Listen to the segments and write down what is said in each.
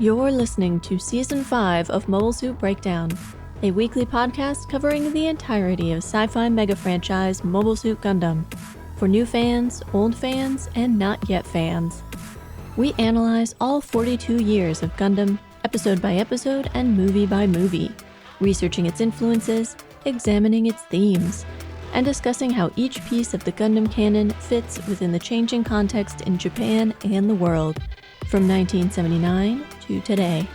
You're listening to Season 5 of Mobile Suit Breakdown, a weekly podcast covering the entirety of sci-fi mega franchise Mobile Suit Gundam, for new fans, old fans, and not yet fans. We analyze all 42 years of Gundam, episode by episode and movie by movie, researching its influences, examining its themes, and discussing how each piece of the Gundam canon fits within the changing context in Japan and the world, from 1979 to today.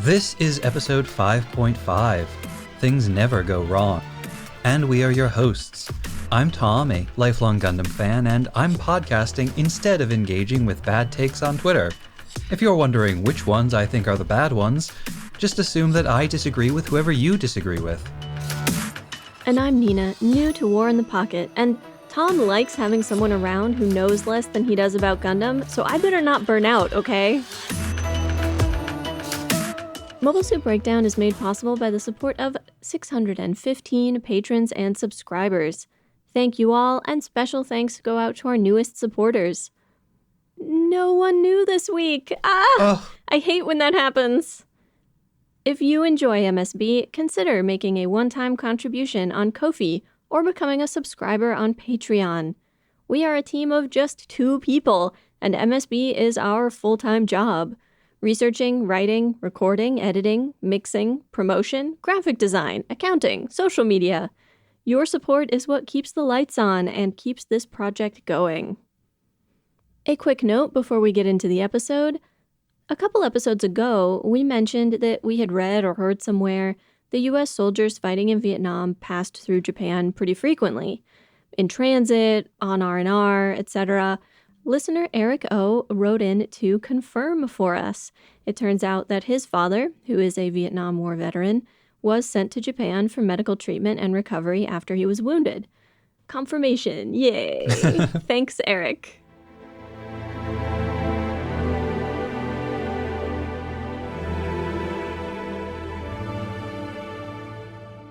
This is episode 5.5, Things Never Go Wrong, and we are your hosts. I'm Tom, a lifelong Gundam fan, and I'm podcasting instead of engaging with bad takes on Twitter. If you're wondering which ones I think are the bad ones, just assume that I disagree with whoever you disagree with. And I'm Nina, new to War in the Pocket, and Tom likes having someone around who knows less than he does about Gundam, so I better not burn out, okay? Mobile Suit Breakdown is made possible by the support of 615 patrons and subscribers. Thank you all, and special thanks go out to our newest supporters. No one knew this week. I hate when that happens. If you enjoy MSB, consider making a one-time contribution on Ko-fi or becoming a subscriber on Patreon. We are a team of just 2 people, and MSB is our full-time job. Researching, writing, recording, editing, mixing, promotion, graphic design, accounting, social media. Your support is what keeps the lights on and keeps this project going. A quick note before we get into the episode. A couple episodes ago, we mentioned that we had read or heard somewhere the U.S. soldiers fighting in Vietnam passed through Japan pretty frequently. In transit, on R&R, etc. Listener Eric O. wrote in to confirm for us. It turns out that his father, who is a Vietnam War veteran, was sent to Japan for medical treatment and recovery after he was wounded. Confirmation, yay! Thanks, Eric.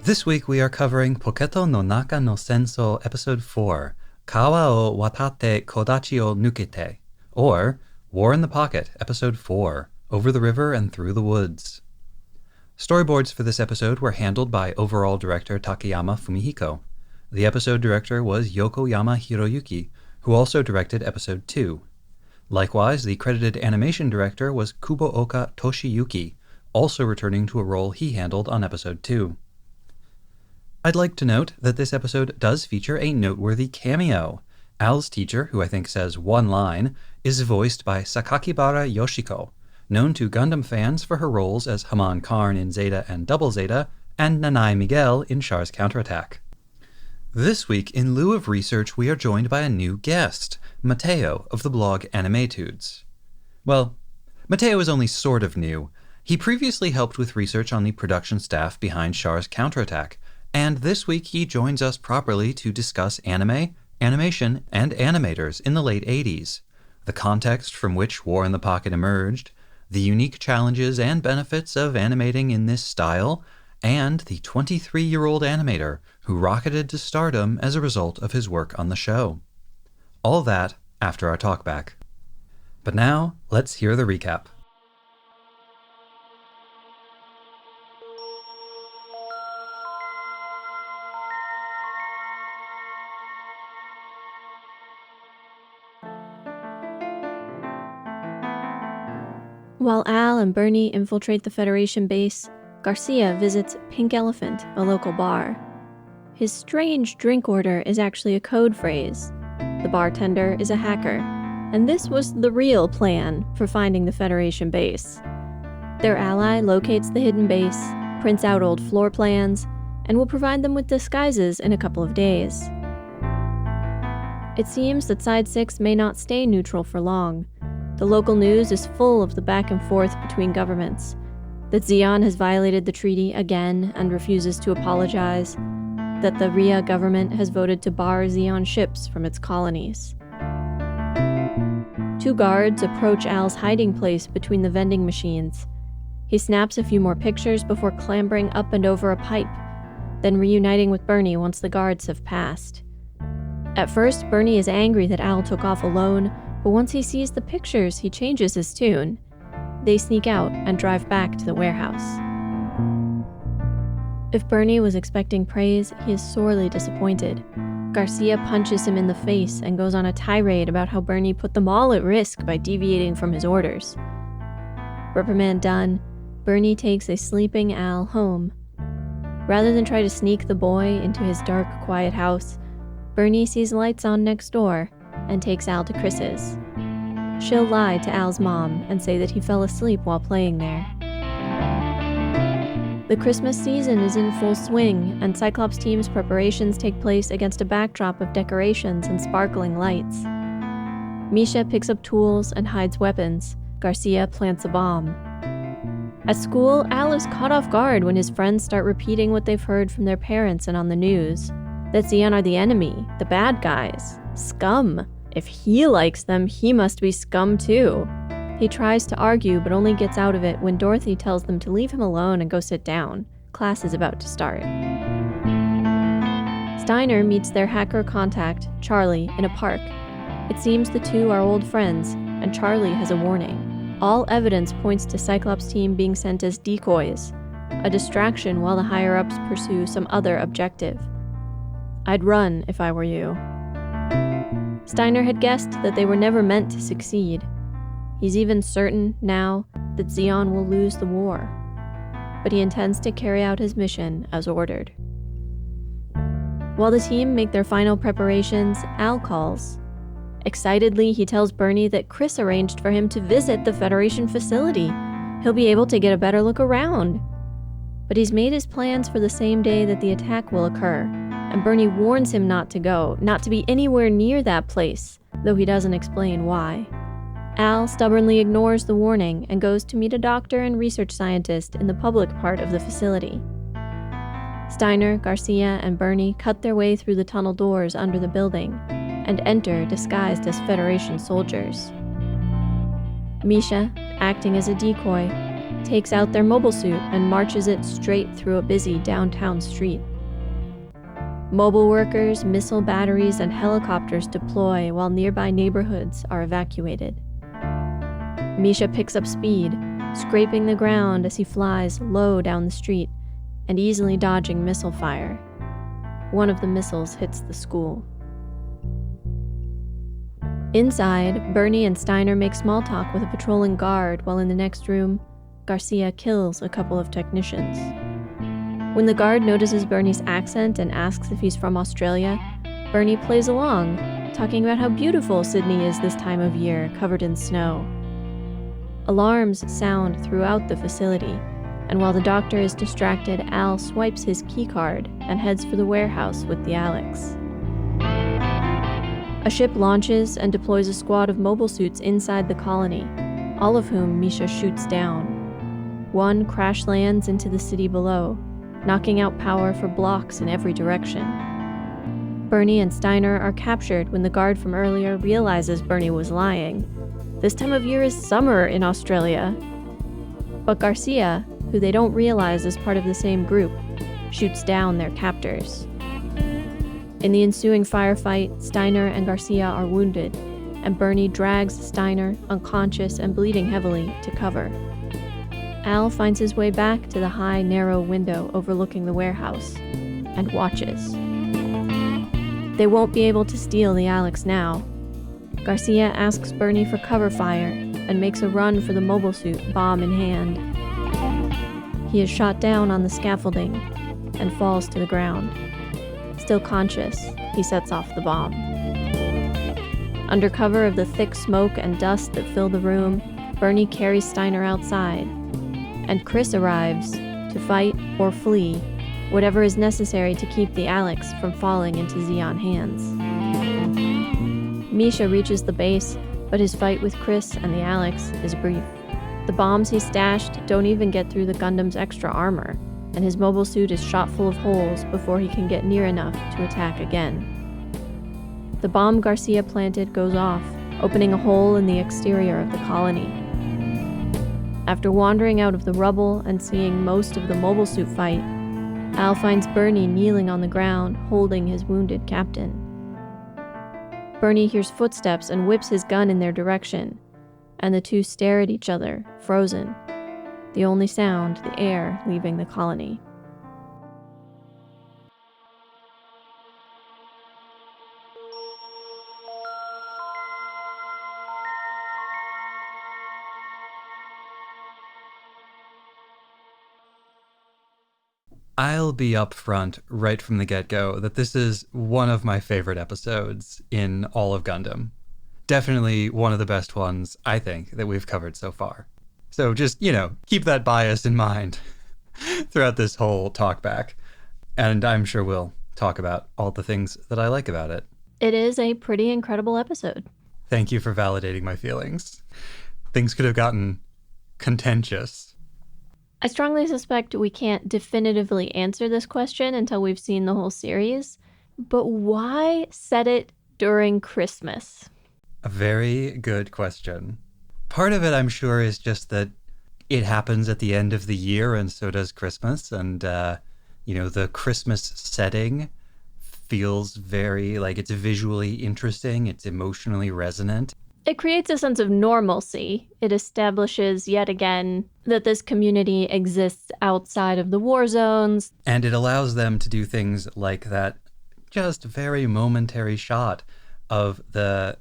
This week we are covering Poketo no Naka no Senso Episode 4, Kawa o Watate Kodachi o Nukete, or War in the Pocket, Episode 4, Over the River and Through the Woods. Storyboards for this episode were handled by overall director Takayama Fumihiko. The episode director was Yokoyama Hiroyuki, who also directed Episode 2. Likewise, the credited animation director was Kubooka Toshiyuki, also returning to a role he handled on Episode 2. I'd like to note that this episode does feature a noteworthy cameo. Al's teacher, who I think says one line, is voiced by Sakakibara Yoshiko, known to Gundam fans for her roles as Haman Karn in Zeta and Double Zeta, and Nanai Miguel in Char's Counterattack. This week, in lieu of research, we are joined by a new guest, Mateo of the blog Animetudes. Well, Mateo is only sort of new. He previously helped with research on the production staff behind Char's Counterattack, and this week he joins us properly to discuss anime, animation, and animators in the late 80s, the context from which War in the Pocket emerged, the unique challenges and benefits of animating in this style, and the 23-year-old animator who rocketed to stardom as a result of his work on the show. All that after our talkback. But now, let's hear the recap. While Al and Bernie infiltrate the Federation base, Garcia visits Pink Elephant, a local bar. His strange drink order is actually a code phrase. The bartender is a hacker, and this was the real plan for finding the Federation base. Their ally locates the hidden base, prints out old floor plans, and will provide them with disguises in a couple of days. It seems that Side 6 may not stay neutral for long. The local news is full of the back and forth between governments, that Zeon has violated the treaty again and refuses to apologize, that the RIA government has voted to bar Zeon ships from its colonies. 2 guards approach Al's hiding place between the vending machines. He snaps a few more pictures before clambering up and over a pipe, then reuniting with Bernie once the guards have passed. At first, Bernie is angry that Al took off alone, but once he sees the pictures, he changes his tune. They sneak out and drive back to the warehouse. If Bernie was expecting praise, he is sorely disappointed. Garcia punches him in the face and goes on a tirade about how Bernie put them all at risk by deviating from his orders. Reprimand done, Bernie takes a sleeping Al home. Rather than try to sneak the boy into his dark, quiet house, Bernie sees lights on next door and takes Al to Chris's. She'll lie to Al's mom and say that he fell asleep while playing there. The Christmas season is in full swing, and Cyclops team's preparations take place against a backdrop of decorations and sparkling lights. Misha picks up tools and hides weapons. Garcia plants a bomb. At school, Al is caught off guard when his friends start repeating what they've heard from their parents and on the news. That Zeon are the enemy, the bad guys, scum. If he likes them, he must be scum too. He tries to argue, but only gets out of it when Dorothy tells them to leave him alone and go sit down. Class is about to start. Steiner meets their hacker contact, Charlie, in a park. It seems the two are old friends, and Charlie has a warning. All evidence points to Cyclops team being sent as decoys, a distraction while the higher-ups pursue some other objective. I'd run if I were you. Steiner had guessed that they were never meant to succeed. He's even certain, now, that Zeon will lose the war. But he intends to carry out his mission as ordered. While the team make their final preparations, Al calls. Excitedly, he tells Bernie that Chris arranged for him to visit the Federation facility. He'll be able to get a better look around. But he's made his plans for the same day that the attack will occur, and Bernie warns him not to go, not to be anywhere near that place, though he doesn't explain why. Al stubbornly ignores the warning and goes to meet a doctor and research scientist in the public part of the facility. Steiner, Garcia, and Bernie cut their way through the tunnel doors under the building and enter disguised as Federation soldiers. Misha, acting as a decoy, takes out their mobile suit and marches it straight through a busy downtown street. Mobile workers, missile batteries, and helicopters deploy while nearby neighborhoods are evacuated. Misha picks up speed, scraping the ground as he flies low down the street and easily dodging missile fire. One of the missiles hits the school. Inside, Bernie and Steiner make small talk with a patrolling guard while in the next room, Garcia kills a couple of technicians. When the guard notices Bernie's accent and asks if he's from Australia, Bernie plays along, talking about how beautiful Sydney is this time of year, covered in snow. Alarms sound throughout the facility, and while the doctor is distracted, Al swipes his keycard and heads for the warehouse with the Alex. A ship launches and deploys a squad of mobile suits inside the colony, all of whom Misha shoots down. One crash lands into the city below, knocking out power for blocks in every direction. Bernie and Steiner are captured when the guard from earlier realizes Bernie was lying. This time of year is summer in Australia. But Garcia, who they don't realize is part of the same group, shoots down their captors. In the ensuing firefight, Steiner and Garcia are wounded, and Bernie drags Steiner, unconscious and bleeding heavily, to cover. Al finds his way back to the high, narrow window overlooking the warehouse, and watches. They won't be able to steal the Alex now. Garcia asks Bernie for cover fire and makes a run for the mobile suit, bomb in hand. He is shot down on the scaffolding and falls to the ground. Still conscious, he sets off the bomb. Under cover of the thick smoke and dust that fill the room, Bernie carries Steiner outside, and Chris arrives to fight or flee, whatever is necessary to keep the Alex from falling into Zeon hands. Misha reaches the base, but his fight with Chris and the Alex is brief. The bombs he stashed don't even get through the Gundam's extra armor, and his mobile suit is shot full of holes before he can get near enough to attack again. The bomb Garcia planted goes off, opening a hole in the exterior of the colony. After wandering out of the rubble and seeing most of the mobile suit fight, Al finds Bernie kneeling on the ground, holding his wounded captain. Bernie hears footsteps and whips his gun in their direction, and the two stare at each other, frozen. The only sound, the air leaving the colony. I'll be upfront right from the get-go that this is one of my favorite episodes in all of Gundam. Definitely one of the best ones, I think, that we've covered so far. So just, keep that bias in mind throughout this whole talkback. And I'm sure we'll talk about all the things that I like about it. It is a pretty incredible episode. Thank you for validating my feelings. Things could have gotten contentious. I strongly suspect we can't definitively answer this question until we've seen the whole series, but why set it during Christmas? A very good question. Part of it, I'm sure, is just that it happens at the end of the year, and so does Christmas. And, the Christmas setting feels very, it's visually interesting. It's emotionally resonant. It creates a sense of normalcy. It establishes, yet again, that this community exists outside of the war zones. And it allows them to do things like that just very momentary shot of the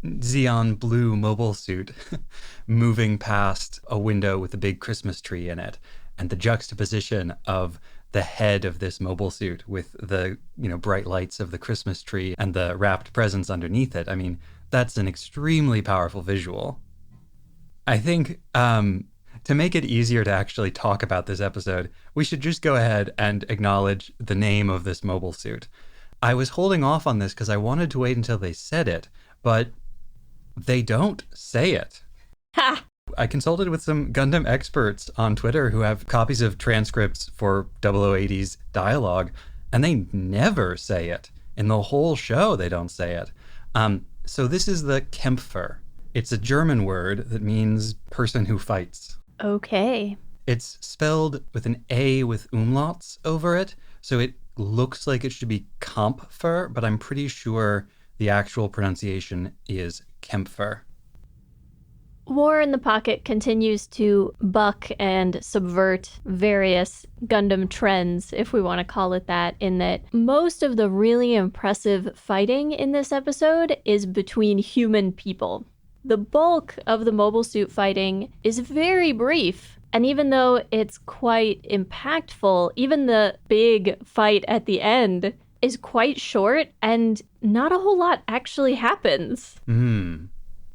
Xeon blue mobile suit moving past a window with a big Christmas tree in it, and the juxtaposition of the head of this mobile suit with the, bright lights of the Christmas tree and the wrapped presents underneath it. I mean, that's an extremely powerful visual. I think to make it easier to actually talk about this episode, we should just go ahead and acknowledge the name of this mobile suit. I was holding off on this because I wanted to wait until they said it, but they don't say it. Ha! I consulted with some Gundam experts on Twitter who have copies of transcripts for 0080's dialogue, and they never say it. In the whole show, they don't say it. So this is the Kämpfer. It's a German word that means person who fights. Okay. It's spelled with an A with umlauts over it, so it looks like it should be Kampfer, but I'm pretty sure the actual pronunciation is Kämpfer. War in the Pocket continues to buck and subvert various Gundam trends, if we want to call it that, in that most of the really impressive fighting in this episode is between human people. The bulk of the mobile suit fighting is very brief, and even though it's quite impactful, even the big fight at the end is quite short, and not a whole lot actually happens.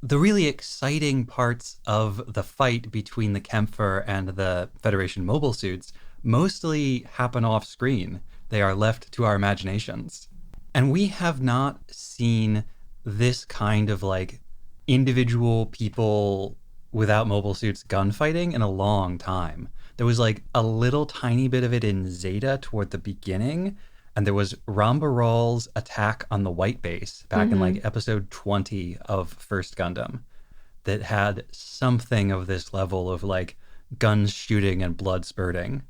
The really exciting parts of the fight between the Kämpfer and the Federation mobile suits mostly happen off screen. They are left to our imaginations. And we have not seen this kind of individual people without mobile suits gunfighting in a long time. There was a little tiny bit of it in Zeta toward the beginning, and there was Rambaral's attack on the White Base back in episode 20 of First Gundam that had something of this level of guns shooting and blood spurting.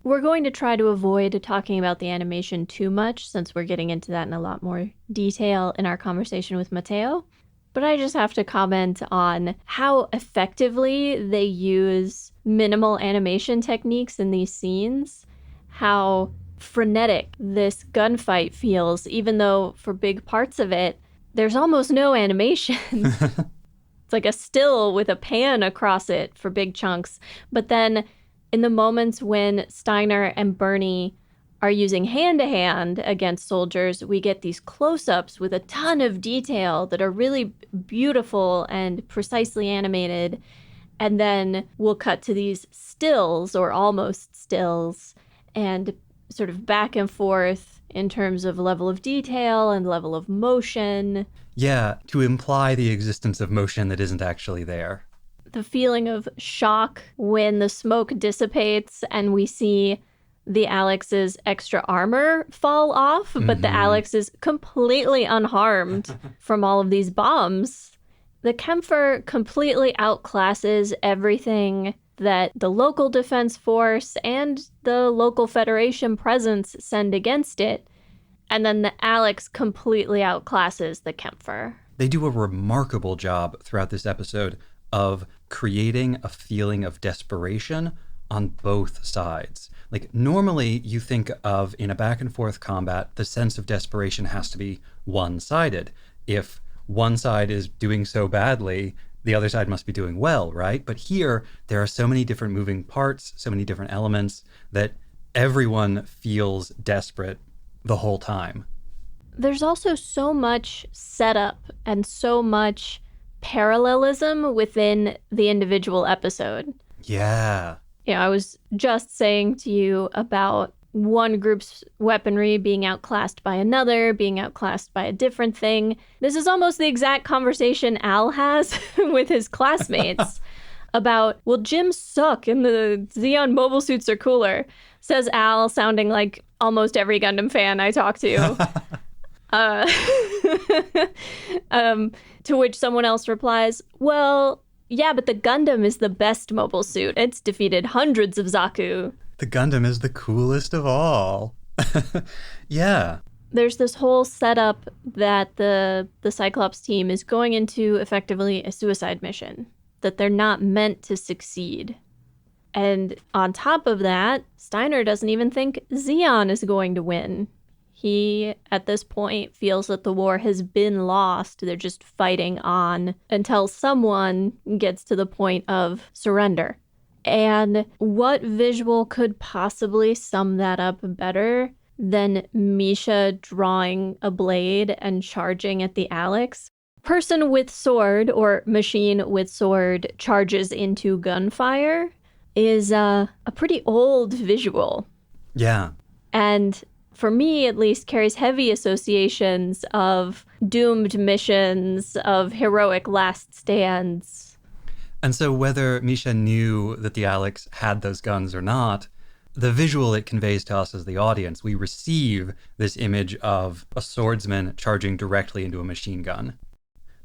We're going to try to avoid talking about the animation too much since we're getting into that in a lot more detail in our conversation with Mateo. But I just have to comment on how effectively they use minimal animation techniques in these scenes, how frenetic this gunfight feels, even though for big parts of it, there's almost no animation. It's like a still with a pan across it for big chunks. But then in the moments when Steiner and Bernie are using hand-to-hand against soldiers, we get these close-ups with a ton of detail that are really beautiful and precisely animated. And then we'll cut to these stills, or almost stills, and sort of back and forth in terms of level of detail and level of motion. Yeah, to imply the existence of motion that isn't actually there. The feeling of shock when the smoke dissipates and we see the Alex's extra armor fall off, but the Alex is completely unharmed from all of these bombs. The Kämpfer completely outclasses everything that the local defense force and the local Federation presence send against it. And then the Alex completely outclasses the Kempfer. They do a remarkable job throughout this episode of creating a feeling of desperation on both sides. Like, normally you think of, in a back and forth combat, the sense of desperation has to be one-sided. If one side is doing so badly, the other side must be doing well, right? But here, there are so many different moving parts, so many different elements, that everyone feels desperate the whole time. There's also so much setup and so much parallelism within the individual episode. Yeah. You know, I was just saying to you about one group's weaponry being outclassed by another, being outclassed by a different thing. This is almost the exact conversation Al has with his classmates about, well, gyms suck and the Zeon mobile suits are cooler, says Al, sounding like almost every Gundam fan I talk to. To which someone else replies, well, yeah, but the Gundam is the best mobile suit. It's defeated hundreds of Zaku. The Gundam is the coolest of all. Yeah. There's this whole setup that the Cyclops team is going into effectively a suicide mission, that they're not meant to succeed. And on top of that, Steiner doesn't even think Zeon is going to win. He, at this point, feels that the war has been lost. They're just fighting on until someone gets to the point of surrender. And what visual could possibly sum that up better than Misha drawing a blade and charging at the Alex? Person with sword, or machine with sword, charges into gunfire is a pretty old visual. Yeah. And for me, at least, carries heavy associations of doomed missions, of heroic last stands. And so whether Misha knew that the Alex had those guns or not, the visual it conveys to us as the audience, we receive this image of a swordsman charging directly into a machine gun.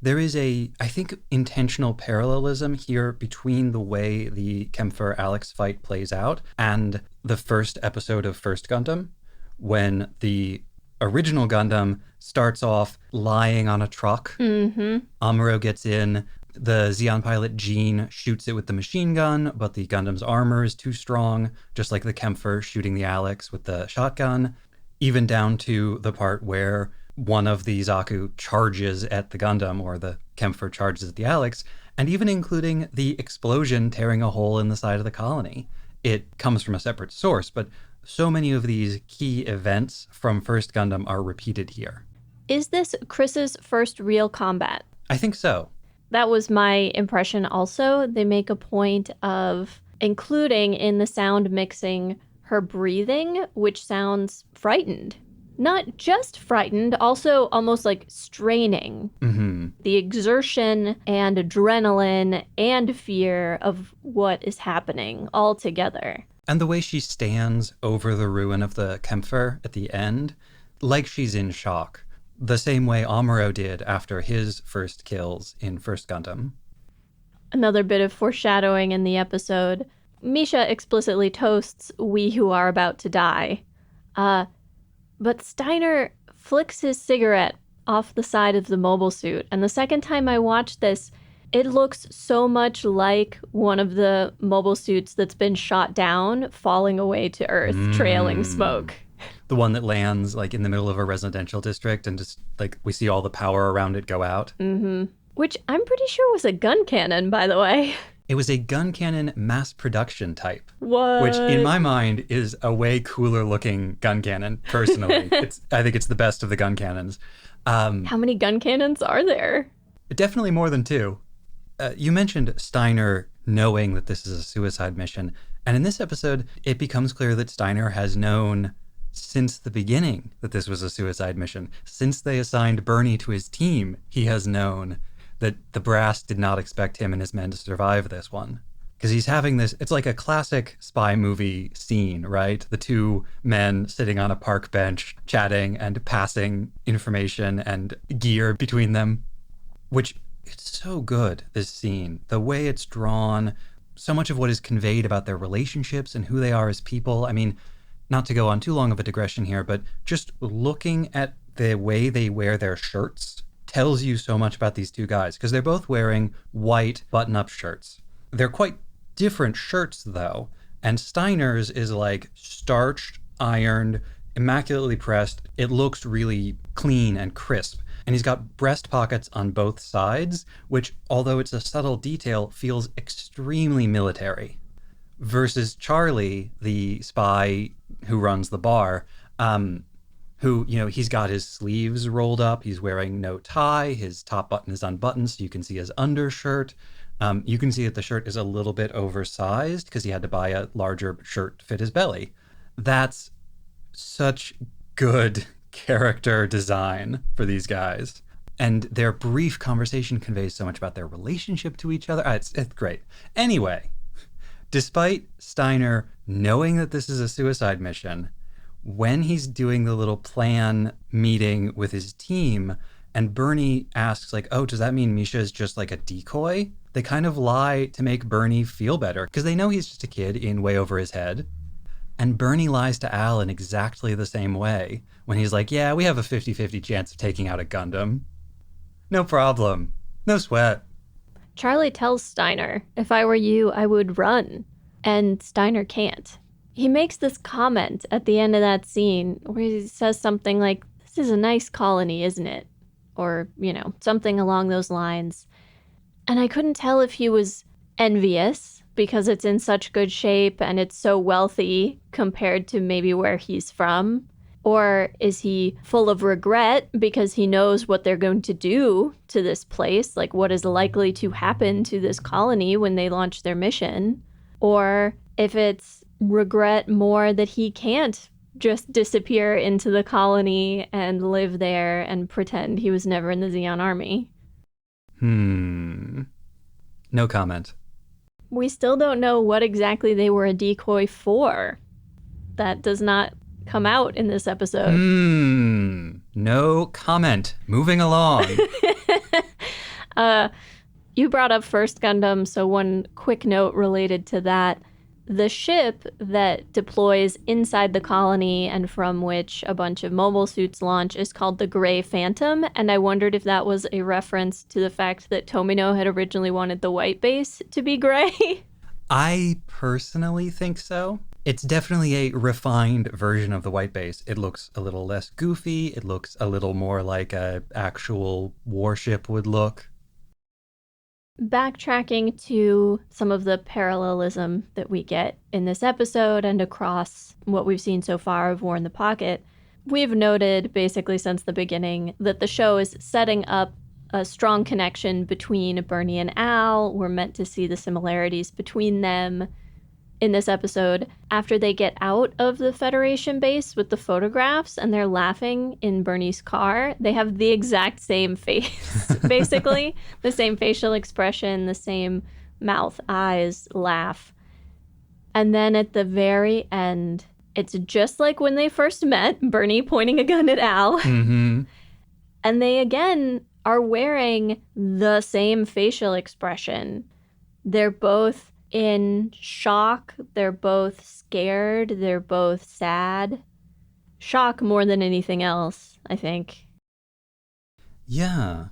There is a, I think, intentional parallelism here between the way the Kempfer-Alex fight plays out and the first episode of First Gundam, when the original Gundam starts off lying on a truck. Mm-hmm. Amuro gets in, the Zeon pilot Jean shoots it with the machine gun, but the Gundam's armor is too strong, just like the Kempfer shooting the Alex with the shotgun, even down to the part where one of the Zaku charges at the Gundam, or the Kempfer charges at the Alex, and even including the explosion tearing a hole in the side of the colony. It comes from a separate source, but so many of these key events from First Gundam are repeated here. Is this Chris's first real combat? I think so. That was my impression also. They make a point of including in the sound mixing her breathing, which sounds frightened. Not just frightened, also almost like straining. Mm-hmm. The exertion and adrenaline and fear of what is happening all together. And the way she stands over the ruin of the Kempfer at the end, like she's in shock. The same way Amuro did after his first kills in First Gundam. Another bit of foreshadowing in the episode. Misha explicitly toasts we who are about to die. But Steiner flicks his cigarette off the side of the mobile suit. And the second time I watched this, it looks so much like one of the mobile suits that's been shot down, falling away to Earth, trailing smoke. The one that lands like in the middle of a residential district and just like we see all the power around it go out. Mm-hmm. Which I'm pretty sure was a gun cannon, by the way. It was a gun cannon mass production type. What? Which in my mind is a way cooler looking gun cannon, personally. I think it's the best of the gun cannons. How many gun cannons are there? Definitely more than two. You mentioned Steiner knowing that this is a suicide mission. And in this episode, it becomes clear that Steiner has known since the beginning that this was a suicide mission. Since they assigned Bernie to his team, he has known that the brass did not expect him and his men to survive this one. Because he's having this, it's like a classic spy movie scene, right? The two men sitting on a park bench, chatting and passing information and gear between them, which it's so good, this scene. The way it's drawn, so much of what is conveyed about their relationships and who they are as people. I mean, Not to go on too long of a digression here, but just looking at the way they wear their shirts tells you so much about these two guys, because they're both wearing white button-up shirts. They're quite different shirts, though, and Steiner's is like starched, ironed, immaculately pressed. It looks really clean and crisp. And he's got breast pockets on both sides, which, although it's a subtle detail, feels extremely military. Versus Charlie, the spy who runs the bar, who, he's got his sleeves rolled up. He's wearing no tie. His top button is unbuttoned, so you can see his undershirt. You can see that the shirt is a little bit oversized because he had to buy a larger shirt to fit his belly. That's such good character design for these guys. And their brief conversation conveys so much about their relationship to each other. It's great. Anyway, despite Steiner knowing that this is a suicide mission, when he's doing the little plan meeting with his team, and Bernie asks, like, oh, does that mean Misha is just like a decoy? They kind of lie to make Bernie feel better, because they know he's just a kid in way over his head. And Bernie lies to Al in exactly the same way, when he's like, yeah, we have a 50-50 chance of taking out a Gundam. No problem. No sweat. Charlie tells Steiner, if I were you, I would run. And Steiner can't. He makes this comment at the end of that scene where he says something like, this is a nice colony, isn't it? Or, something along those lines. And I couldn't tell if he was envious because it's in such good shape and it's so wealthy compared to maybe where he's from. Or is he full of regret because he knows what they're going to do to this place, like what is likely to happen to this colony when they launch their mission? Or if it's regret more that he can't just disappear into the colony and live there and pretend he was never in the Zeon army. No comment. We still don't know what exactly they were a decoy for. That does not come out in this episode. No comment. Moving along. You brought up First Gundam, so one quick note related to that. The ship that deploys inside the colony and from which a bunch of mobile suits launch is called the Grey Phantom, and I wondered if that was a reference to the fact that Tomino had originally wanted the white base to be gray. I personally think so. It's definitely a refined version of the white base. It looks a little less goofy. It looks a little more like an actual warship would look. Backtracking to some of the parallelism that we get in this episode and across what we've seen so far of War in the Pocket, we've noted basically since the beginning that the show is setting up a strong connection between Bernie and Al. We're meant to see the similarities between them. In this episode, after they get out of the Federation base with the photographs and they're laughing in Bernie's car, they have the exact same face, basically. The same facial expression, the same mouth, eyes, laugh. And then at the very end, it's just like when they first met, Bernie pointing a gun at Al. Mm-hmm. And they, again, are wearing the same facial expression. They're both in shock. They're both scared. They're both sad. Shock more than anything else, I think. Yeah.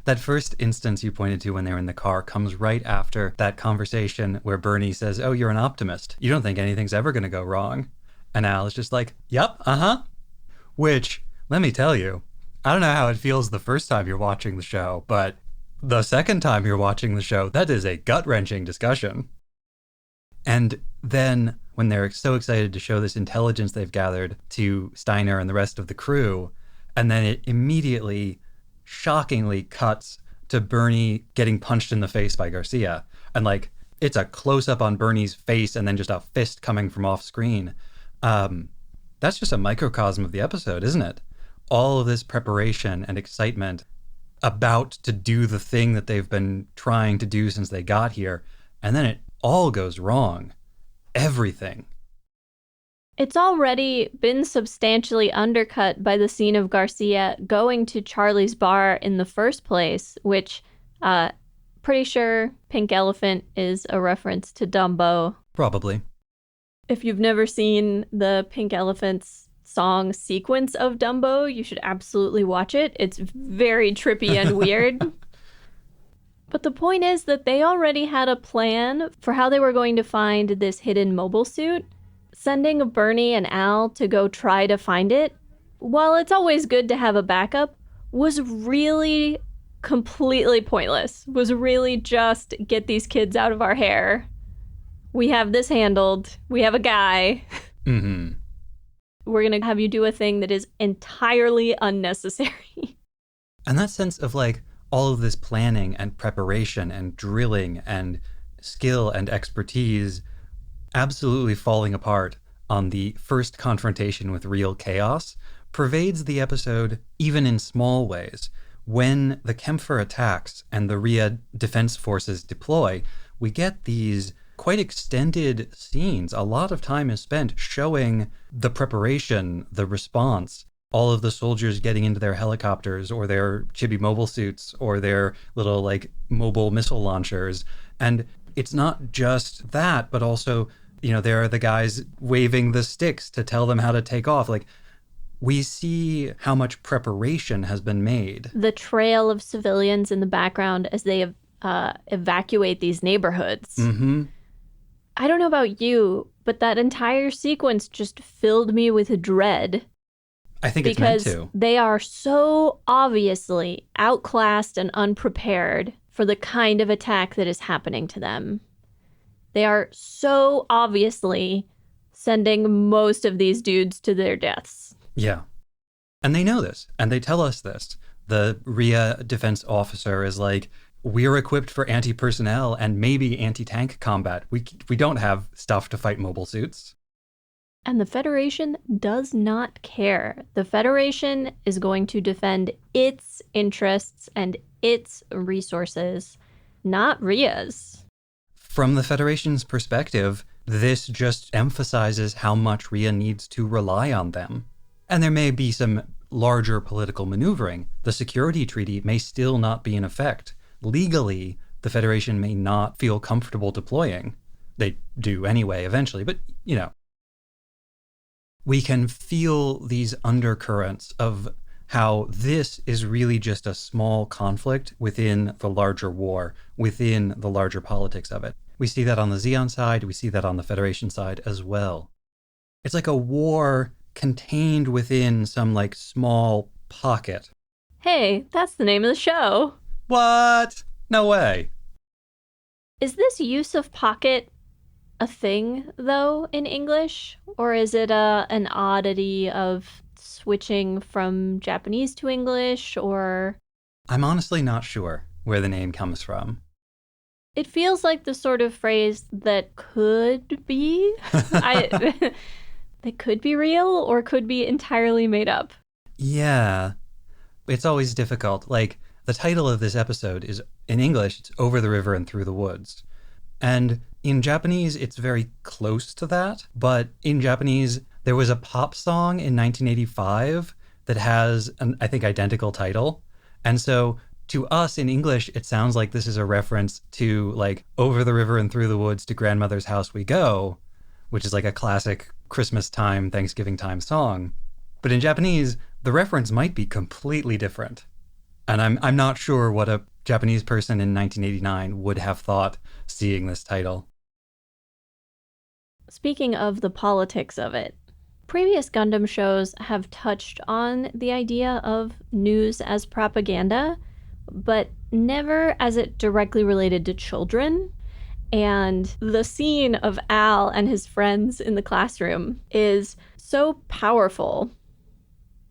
That first instance you pointed to when they were in the car comes right after that conversation where Bernie says, oh, you're an optimist. You don't think anything's ever going to go wrong. And Al is just like, yep, uh-huh. Which, let me tell you, I don't know how it feels the first time you're watching the show, but the second time you're watching the show, that is a gut-wrenching discussion. And then when they're so excited to show this intelligence they've gathered to Steiner and the rest of the crew, and then it immediately, shockingly cuts to Bernie getting punched in the face by Garcia. And like, it's a close-up on Bernie's face and then just a fist coming from off screen. That's just a microcosm of the episode, isn't it? All of this preparation and excitement about to do the thing that they've been trying to do since they got here, and then it all goes wrong. Everything. It's already been substantially undercut by the scene of Garcia going to Charlie's bar in the first place, which, pretty sure Pink Elephant is a reference to Dumbo. Probably. If you've never seen the Pink Elephant's song sequence of Dumbo, you should absolutely watch it. It's very trippy and weird. But the point is that they already had a plan for how they were going to find this hidden mobile suit. Sending Bernie and Al to go try to find it, while it's always good to have a backup, was really completely pointless. Was really just get these kids out of our hair. We have this handled. We have a guy. Mm-hmm. We're going to have you do a thing that is entirely unnecessary. And that sense of like all of this planning and preparation and drilling and skill and expertise absolutely falling apart on the first confrontation with real chaos pervades the episode even in small ways. When the Kempfer attacks and the Rhea defense forces deploy, we get these quite extended scenes. A lot of time is spent showing the preparation, the response, all of the soldiers getting into their helicopters or their chibi mobile suits or their little like mobile missile launchers. And it's not just that, but also, you know, there are the guys waving the sticks to tell them how to take off. Like, we see how much preparation has been made. The trail of civilians in the background as they evacuate these neighborhoods. Mm-hmm. I don't know about you, but that entire sequence just filled me with dread. I think it's meant to. Because they are so obviously outclassed and unprepared for the kind of attack that is happening to them. They are so obviously sending most of these dudes to their deaths. Yeah. And they know this, and they tell us this. The Rhea defense officer is like, we're equipped for anti-personnel and maybe anti-tank combat. We don't have stuff to fight mobile suits. And the Federation does not care. The Federation is going to defend its interests and its resources, not Rhea's. From the Federation's perspective, this just emphasizes how much Rhea needs to rely on them. And there may be some larger political maneuvering. The security treaty may still not be in effect. Legally, the Federation may not feel comfortable deploying. They do anyway, eventually, but, you know. We can feel these undercurrents of how this is really just a small conflict within the larger war, within the larger politics of it. We see that on the Zeon side, we see that on the Federation side as well. It's like a war contained within some like small pocket. Hey, that's the name of the show. What? No way. Is this use of pocket a thing, though, in English? Or is it an oddity of switching from Japanese to English, or... I'm honestly not sure where the name comes from. It feels like the sort of phrase that could be... that could be real or could be entirely made up. Yeah. It's always difficult. Like, the title of this episode is, in English, it's Over the River and Through the Woods. And in Japanese, it's very close to that. But in Japanese, there was a pop song in 1985 that has an, I think, identical title. And so to us in English, it sounds like this is a reference to like Over the River and Through the Woods to Grandmother's House We Go, which is like a classic Christmas time, Thanksgiving time song. But in Japanese, the reference might be completely different. And I'm not sure what a Japanese person in 1989 would have thought seeing this title. Speaking of the politics of it, previous Gundam shows have touched on the idea of news as propaganda, but never as it directly related to children. And the scene of Al and his friends in the classroom is so powerful.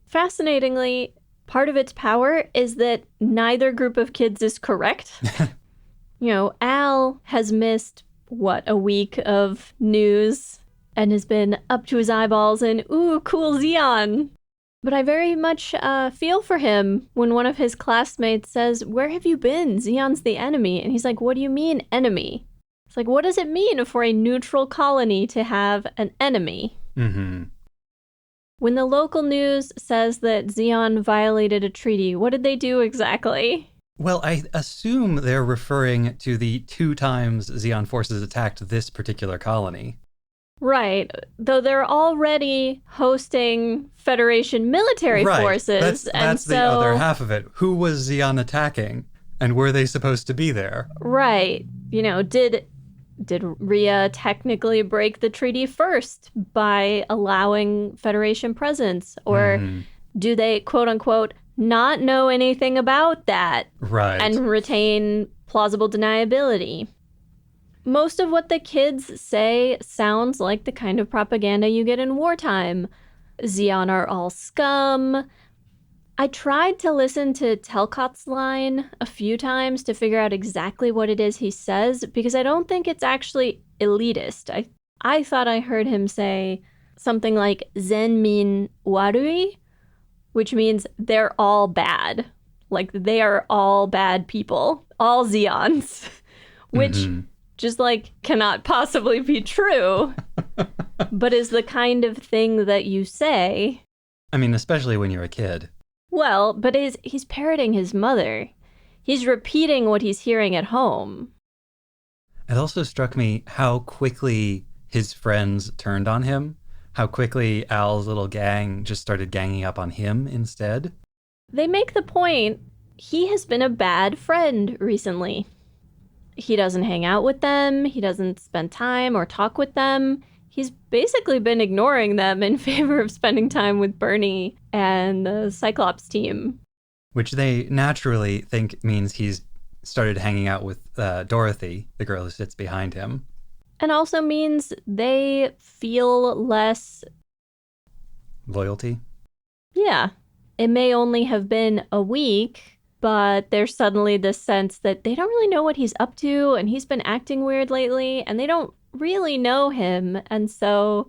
Fascinatingly, part of its power is that neither group of kids is correct. You know, Al has missed, a week of news and has been up to his eyeballs in, ooh, cool Zeon. But I very much feel for him when one of his classmates says, where have you been? Zeon's the enemy. And he's like, what do you mean enemy? It's like, what does it mean for a neutral colony to have an enemy? Mm-hmm. When the local news says that Zeon violated a treaty, what did they do exactly? Well, I assume they're referring to the 2 times Zeon forces attacked this particular colony. Right. Though they're already hosting Federation military Right. forces. That's the other half of it. Who was Xion attacking? And were they supposed to be there? Right. Did Rhea technically break the treaty first by allowing Federation presence? Or do they, quote unquote, not know anything about that? Right. And retain plausible deniability? Most of what the kids say sounds like the kind of propaganda you get in wartime. Xion are all scum. I tried to listen to Telcott's line a few times to figure out exactly what it is he says, because I don't think it's actually elitist. I thought I heard him say something like Zen min warui, which means they're all bad. Like, they are all bad people, all Xions, which just like cannot possibly be true, but is the kind of thing that you say. I mean, especially when you're a kid. Well, but he's parroting his mother. He's repeating what he's hearing at home. It also struck me how quickly his friends turned on him, how quickly Al's little gang just started ganging up on him instead. They make the point he has been a bad friend recently. He doesn't hang out with them. He doesn't spend time or talk with them. He's basically been ignoring them in favor of spending time with Bernie and the Cyclops team. Which they naturally think means he's started hanging out with Dorothy, the girl who sits behind him. And also means they feel less... loyalty? Yeah. It may only have been a week, but there's suddenly this sense that they don't really know what he's up to, and he's been acting weird lately, and they don't really know him, and so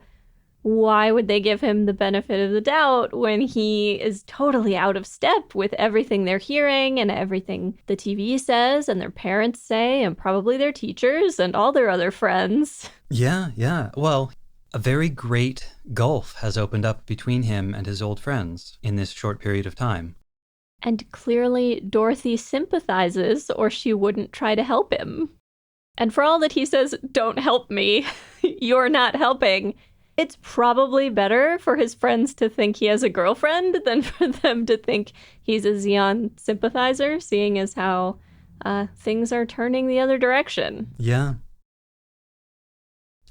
why would they give him the benefit of the doubt when he is totally out of step with everything they're hearing and everything the TV says and their parents say and probably their teachers and all their other friends? Yeah. Well, a very great gulf has opened up between him and his old friends in this short period of time. And clearly Dorothy sympathizes, or she wouldn't try to help him. And for all that he says, don't help me, you're not helping, it's probably better for his friends to think he has a girlfriend than for them to think he's a Xion sympathizer, seeing as how things are turning the other direction. Yeah.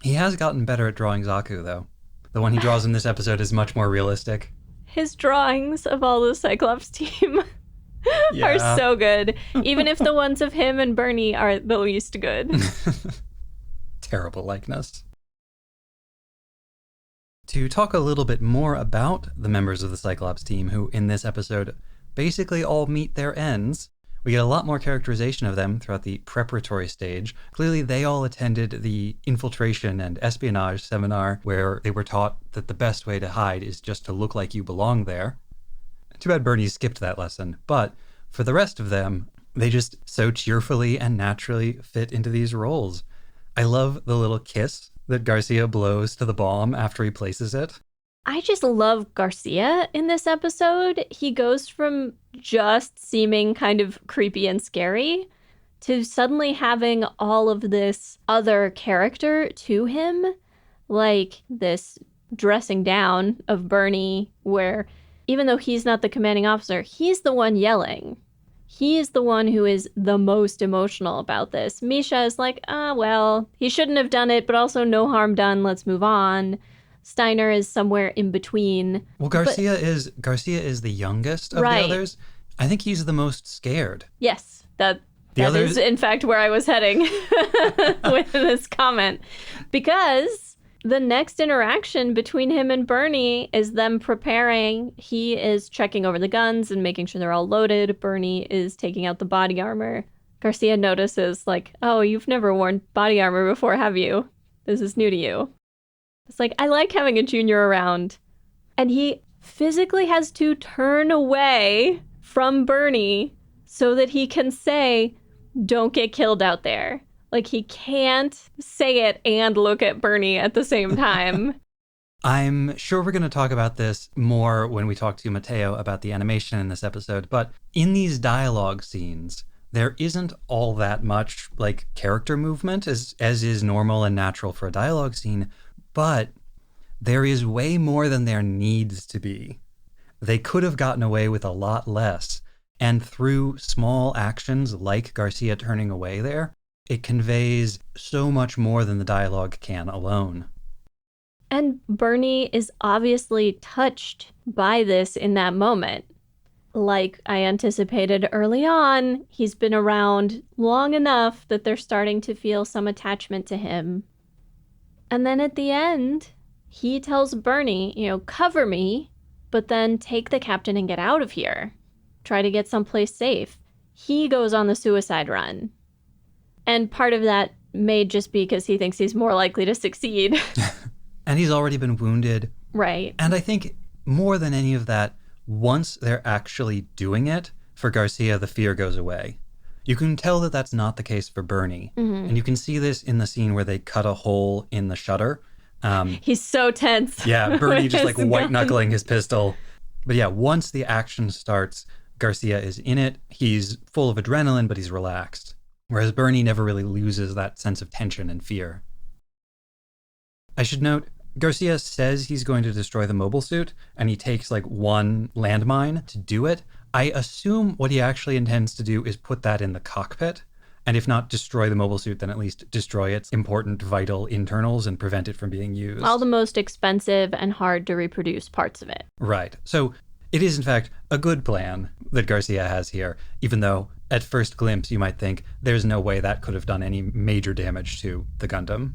He has gotten better at drawing Zaku, though. The one he draws in this episode is much more realistic. His drawings of all the Cyclops team are so good, even if the ones of him and Bernie are the least good. Terrible likeness. To talk a little bit more about the members of the Cyclops team, who in this episode basically all meet their ends, we get a lot more characterization of them throughout the preparatory stage. Clearly, they all attended the infiltration and espionage seminar where they were taught that the best way to hide is just to look like you belong there. Too bad Bernie skipped that lesson, but for the rest of them, they just so cheerfully and naturally fit into these roles. I love the little kiss that Garcia blows to the bomb after he places it. I just love Garcia in this episode. He goes from just seeming kind of creepy and scary to suddenly having all of this other character to him, like this dressing down of Bernie, where even though he's not the commanding officer, he's the one yelling. He is the one who is the most emotional about this. Misha is like, well, he shouldn't have done it, but also no harm done, let's move on. Steiner is somewhere in between. Well, Garcia is the youngest of the others. I think he's the most scared. Yes, that is in fact where I was heading with this comment. Because the next interaction between him and Bernie is them preparing. He is checking over the guns and making sure they're all loaded. Bernie is taking out the body armor. Garcia notices, like, oh, you've never worn body armor before, have you? This is new to you. It's like, I like having a junior around. And he physically has to turn away from Bernie so that he can say, don't get killed out there. Like, he can't say it and look at Bernie at the same time. I'm sure we're going to talk about this more when we talk to Mateo about the animation in this episode, but in these dialogue scenes, there isn't all that much like character movement as is normal and natural for a dialogue scene, But there is way more than there needs to be. They could have gotten away with a lot less. And through small actions like Garcia turning away there, it conveys so much more than the dialogue can alone. And Bernie is obviously touched by this in that moment. Like I anticipated early on, he's been around long enough that they're starting to feel some attachment to him. And then at the end, he tells Bernie, cover me, but then take the captain and get out of here. Try to get someplace safe. He goes on the suicide run. And part of that may just be because he thinks he's more likely to succeed. And he's already been wounded. Right. And I think more than any of that, once they're actually doing it, for Garcia, the fear goes away. You can tell that that's not the case for Bernie. Mm-hmm. And you can see this in the scene where they cut a hole in the shutter. He's so tense. Yeah, Bernie just like white-knuckling his pistol. But yeah, once the action starts, Garcia is in it. He's full of adrenaline, but he's relaxed. Whereas Bernie never really loses that sense of tension and fear. I should note, Garcia says he's going to destroy the mobile suit, and he takes like one landmine to do it. I assume what he actually intends to do is put that in the cockpit, and if not destroy the mobile suit, then at least destroy its important, vital internals and prevent it from being used. All the most expensive and hard to reproduce parts of it. Right. So it is, in fact, a good plan that Garcia has here, even though at first glimpse you might think there's no way that could have done any major damage to the Gundam.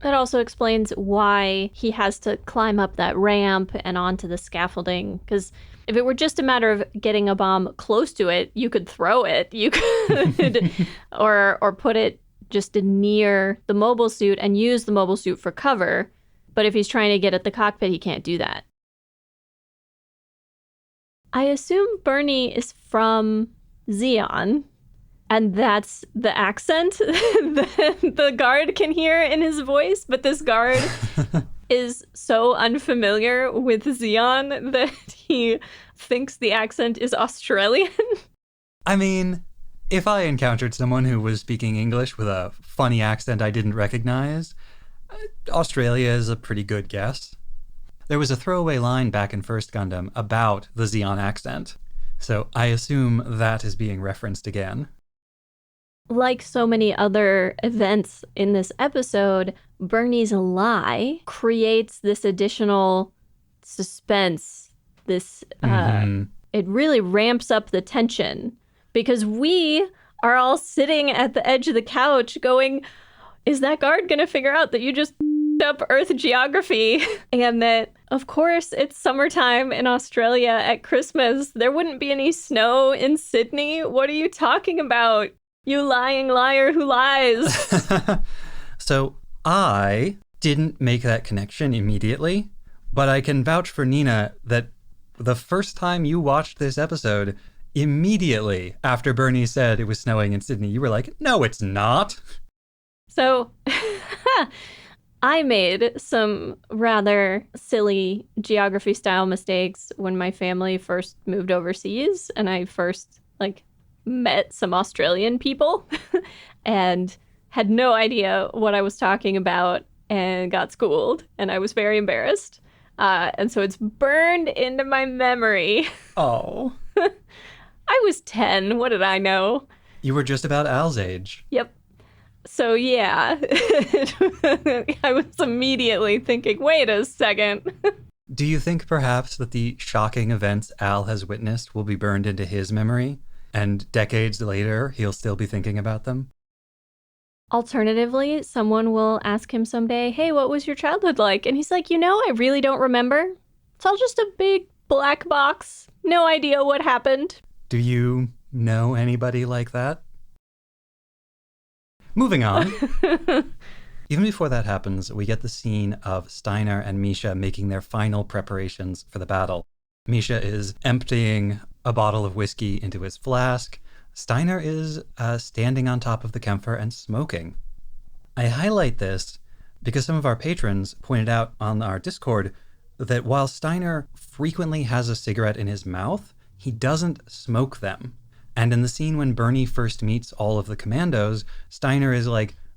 It also explains why he has to climb up that ramp and onto the scaffolding, because if it were just a matter of getting a bomb close to it, you could throw it. You could or put it just near the mobile suit and use the mobile suit for cover. But if he's trying to get at the cockpit, he can't do that. I assume Bernie is from Zeon, and that's the accent the guard can hear in his voice. But this guard is so unfamiliar with Zeon that he thinks the accent is Australian. I mean, if I encountered someone who was speaking English with a funny accent I didn't recognize, Australia is a pretty good guess. There was a throwaway line back in First Gundam about the Zeon accent, so I assume that is being referenced again. Like so many other events in this episode, Bernie's lie creates this additional suspense. It really ramps up the tension because we are all sitting at the edge of the couch going, is that guard going to figure out that you just up Earth geography? And that, of course, it's summertime in Australia at Christmas. There wouldn't be any snow in Sydney. What are you talking about? You lying liar who lies. So I didn't make that connection immediately, but I can vouch for Nina that the first time you watched this episode, immediately after Bernie said it was snowing in Sydney, you were like, no, it's not. So I made some rather silly geography style mistakes when my family first moved overseas and I first met some Australian people and had no idea what I was talking about and got schooled, and I was very embarrassed. And so it's burned into my memory. Oh. I was 10. What did I know? You were just about Al's age. Yep. So yeah, I was immediately thinking, wait a second. Do you think perhaps that the shocking events Al has witnessed will be burned into his memory? And decades later, he'll still be thinking about them? Alternatively, someone will ask him someday, hey, what was your childhood like? And he's like, I really don't remember. It's all just a big black box. No idea what happened. Do you know anybody like that? Moving on. Even before that happens, we get the scene of Steiner and Misha making their final preparations for the battle. Misha is emptying a bottle of whiskey into his flask. Steiner is standing on top of the camphor and smoking. I highlight this because some of our patrons pointed out on our Discord that while Steiner frequently has a cigarette in his mouth, he doesn't smoke them. And in the scene when Bernie first meets all of the commandos, Steiner is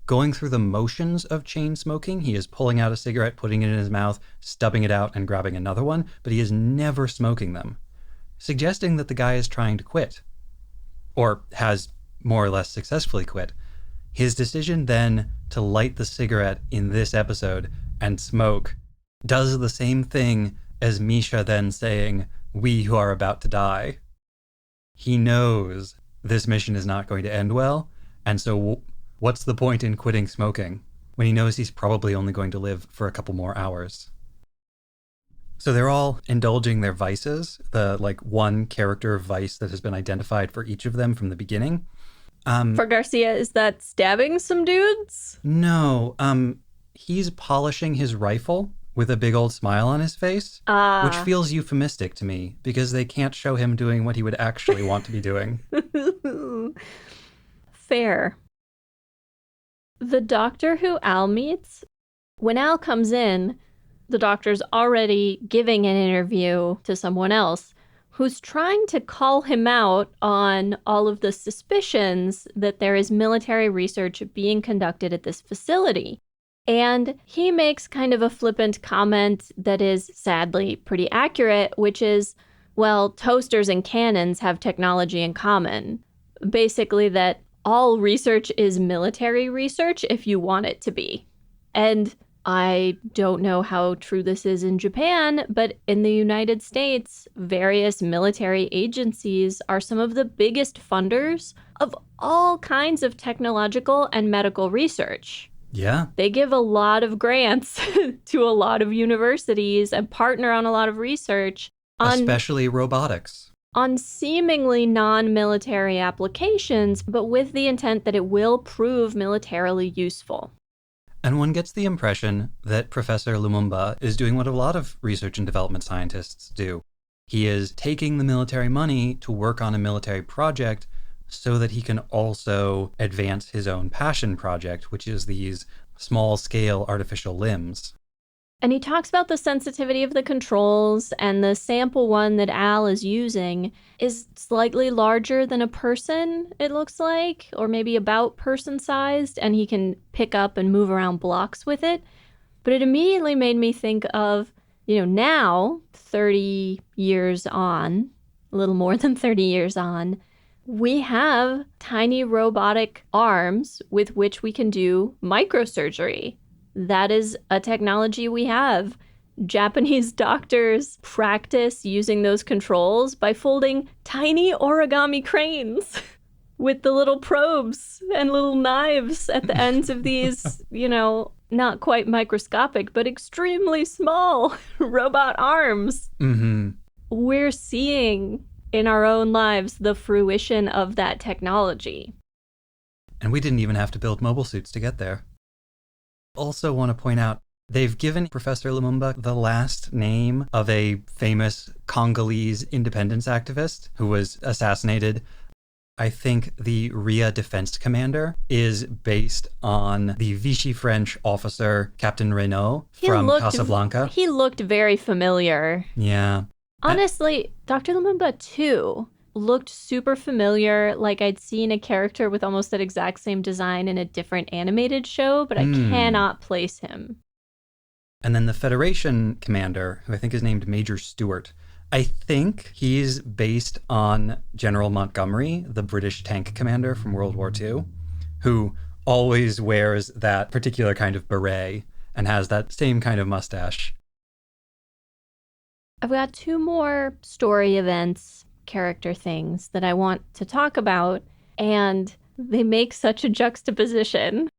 going through the motions of chain smoking. He is pulling out a cigarette, putting it in his mouth, stubbing it out, and grabbing another one, but he is never smoking them, suggesting that the guy is trying to quit, or has more or less successfully quit. His decision then to light the cigarette in this episode and smoke does the same thing as Misha then saying, "We who are about to die." He knows this mission is not going to end well, and so what's the point in quitting smoking when he knows he's probably only going to live for a couple more hours? So they're all indulging their vices, the one character vice that has been identified for each of them from the beginning. For Garcia, is that stabbing some dudes? No, he's polishing his rifle with a big old smile on his face, which feels euphemistic to me because they can't show him doing what he would actually want to be doing. Fair. The doctor who Al meets, when Al comes in, the doctor's already giving an interview to someone else who's trying to call him out on all of the suspicions that there is military research being conducted at this facility. And he makes kind of a flippant comment that is sadly pretty accurate, which is, well, toasters and cannons have technology in common. Basically that all research is military research if you want it to be. And I don't know how true this is in Japan, but in the United States, various military agencies are some of the biggest funders of all kinds of technological and medical research. Yeah. They give a lot of grants to a lot of universities and partner on a lot of research. Especially robotics. On seemingly non-military applications, but with the intent that it will prove militarily useful. And one gets the impression that Professor Lumumba is doing what a lot of research and development scientists do. He is taking the military money to work on a military project so that he can also advance his own passion project, which is these small-scale artificial limbs. And he talks about the sensitivity of the controls, and the sample one that Al is using is slightly larger than a person, it looks like, or maybe about person-sized, and he can pick up and move around blocks with it. But it immediately made me think of, now, 30 years on, a little more than 30 years on, we have tiny robotic arms with which we can do microsurgery. That is a technology we have. Japanese doctors practice using those controls by folding tiny origami cranes with the little probes and little knives at the ends of these, not quite microscopic, but extremely small robot arms. Mm-hmm. We're seeing in our own lives the fruition of that technology. And we didn't even have to build mobile suits to get there. Also want to point out, they've given Professor Lumumba the last name of a famous Congolese independence activist who was assassinated. I think the RIA defense commander is based on the Vichy French officer, Captain Renaud from Casablanca. He looked very familiar. Yeah. Honestly, Dr. Lumumba, too, looked super familiar, like I'd seen a character with almost that exact same design in a different animated show, but I cannot place him. And then the Federation commander, who I think is named Major Stewart, I think he's based on General Montgomery, the British tank commander from World War II, who always wears that particular kind of beret and has that same kind of mustache. I've got two more story events, character things that I want to talk about, and they make such a juxtaposition.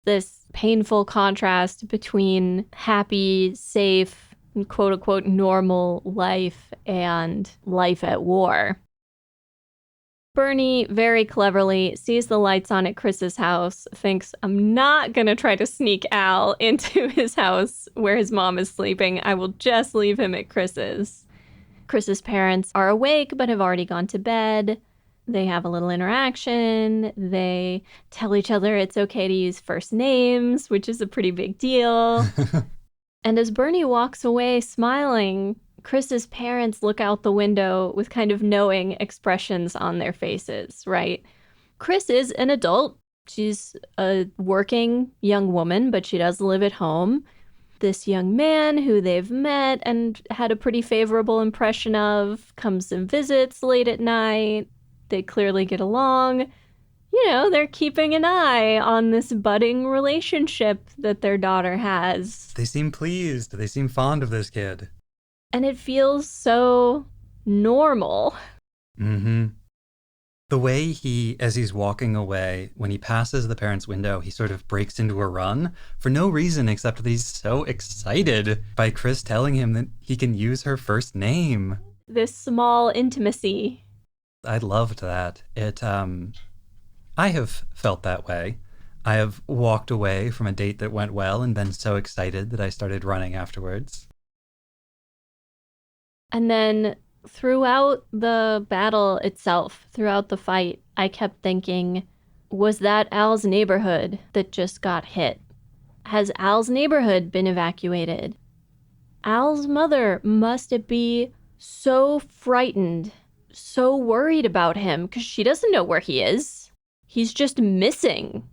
This painful contrast between happy, safe, quote-unquote normal life and life at war. Bernie very cleverly sees the lights on at Chris's house, thinks, I'm not going to try to sneak Al into his house where his mom is sleeping. I will just leave him at Chris's. Chris's parents are awake but have already gone to bed. They have a little interaction. They tell each other it's okay to use first names, which is a pretty big deal. And as Bernie walks away smiling, Chris's parents look out the window with kind of knowing expressions on their faces, right? Chris is an adult. She's a working young woman, but she does live at home. This young man who they've met and had a pretty favorable impression of comes and visits late at night. They clearly get along. They're keeping an eye on this budding relationship that their daughter has. They seem pleased. They seem fond of this kid. And it feels so normal. Mm-hmm. The way as he's walking away, when he passes the parents' window, he sort of breaks into a run for no reason except that he's so excited by Chris telling him that he can use her first name. This small intimacy. I loved that. I have felt that way. I have walked away from a date that went well and been so excited that I started running afterwards. And then throughout the battle itself, throughout the fight, I kept thinking, was that Al's neighborhood that just got hit? Has Al's neighborhood been evacuated? Al's mother must be so frightened, so worried about him, because she doesn't know where he is. He's just missing.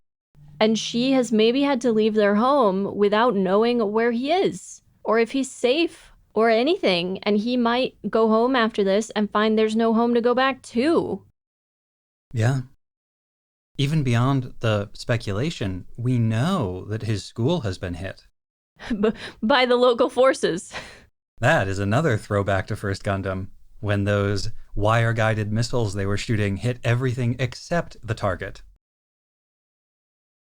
And she has maybe had to leave their home without knowing where he is, or if he's safe, or anything, and he might go home after this and find there's no home to go back to. Yeah. Even beyond the speculation, we know that his school has been hit. By the local forces. That is another throwback to First Gundam, when those wire-guided missiles they were shooting hit everything except the target.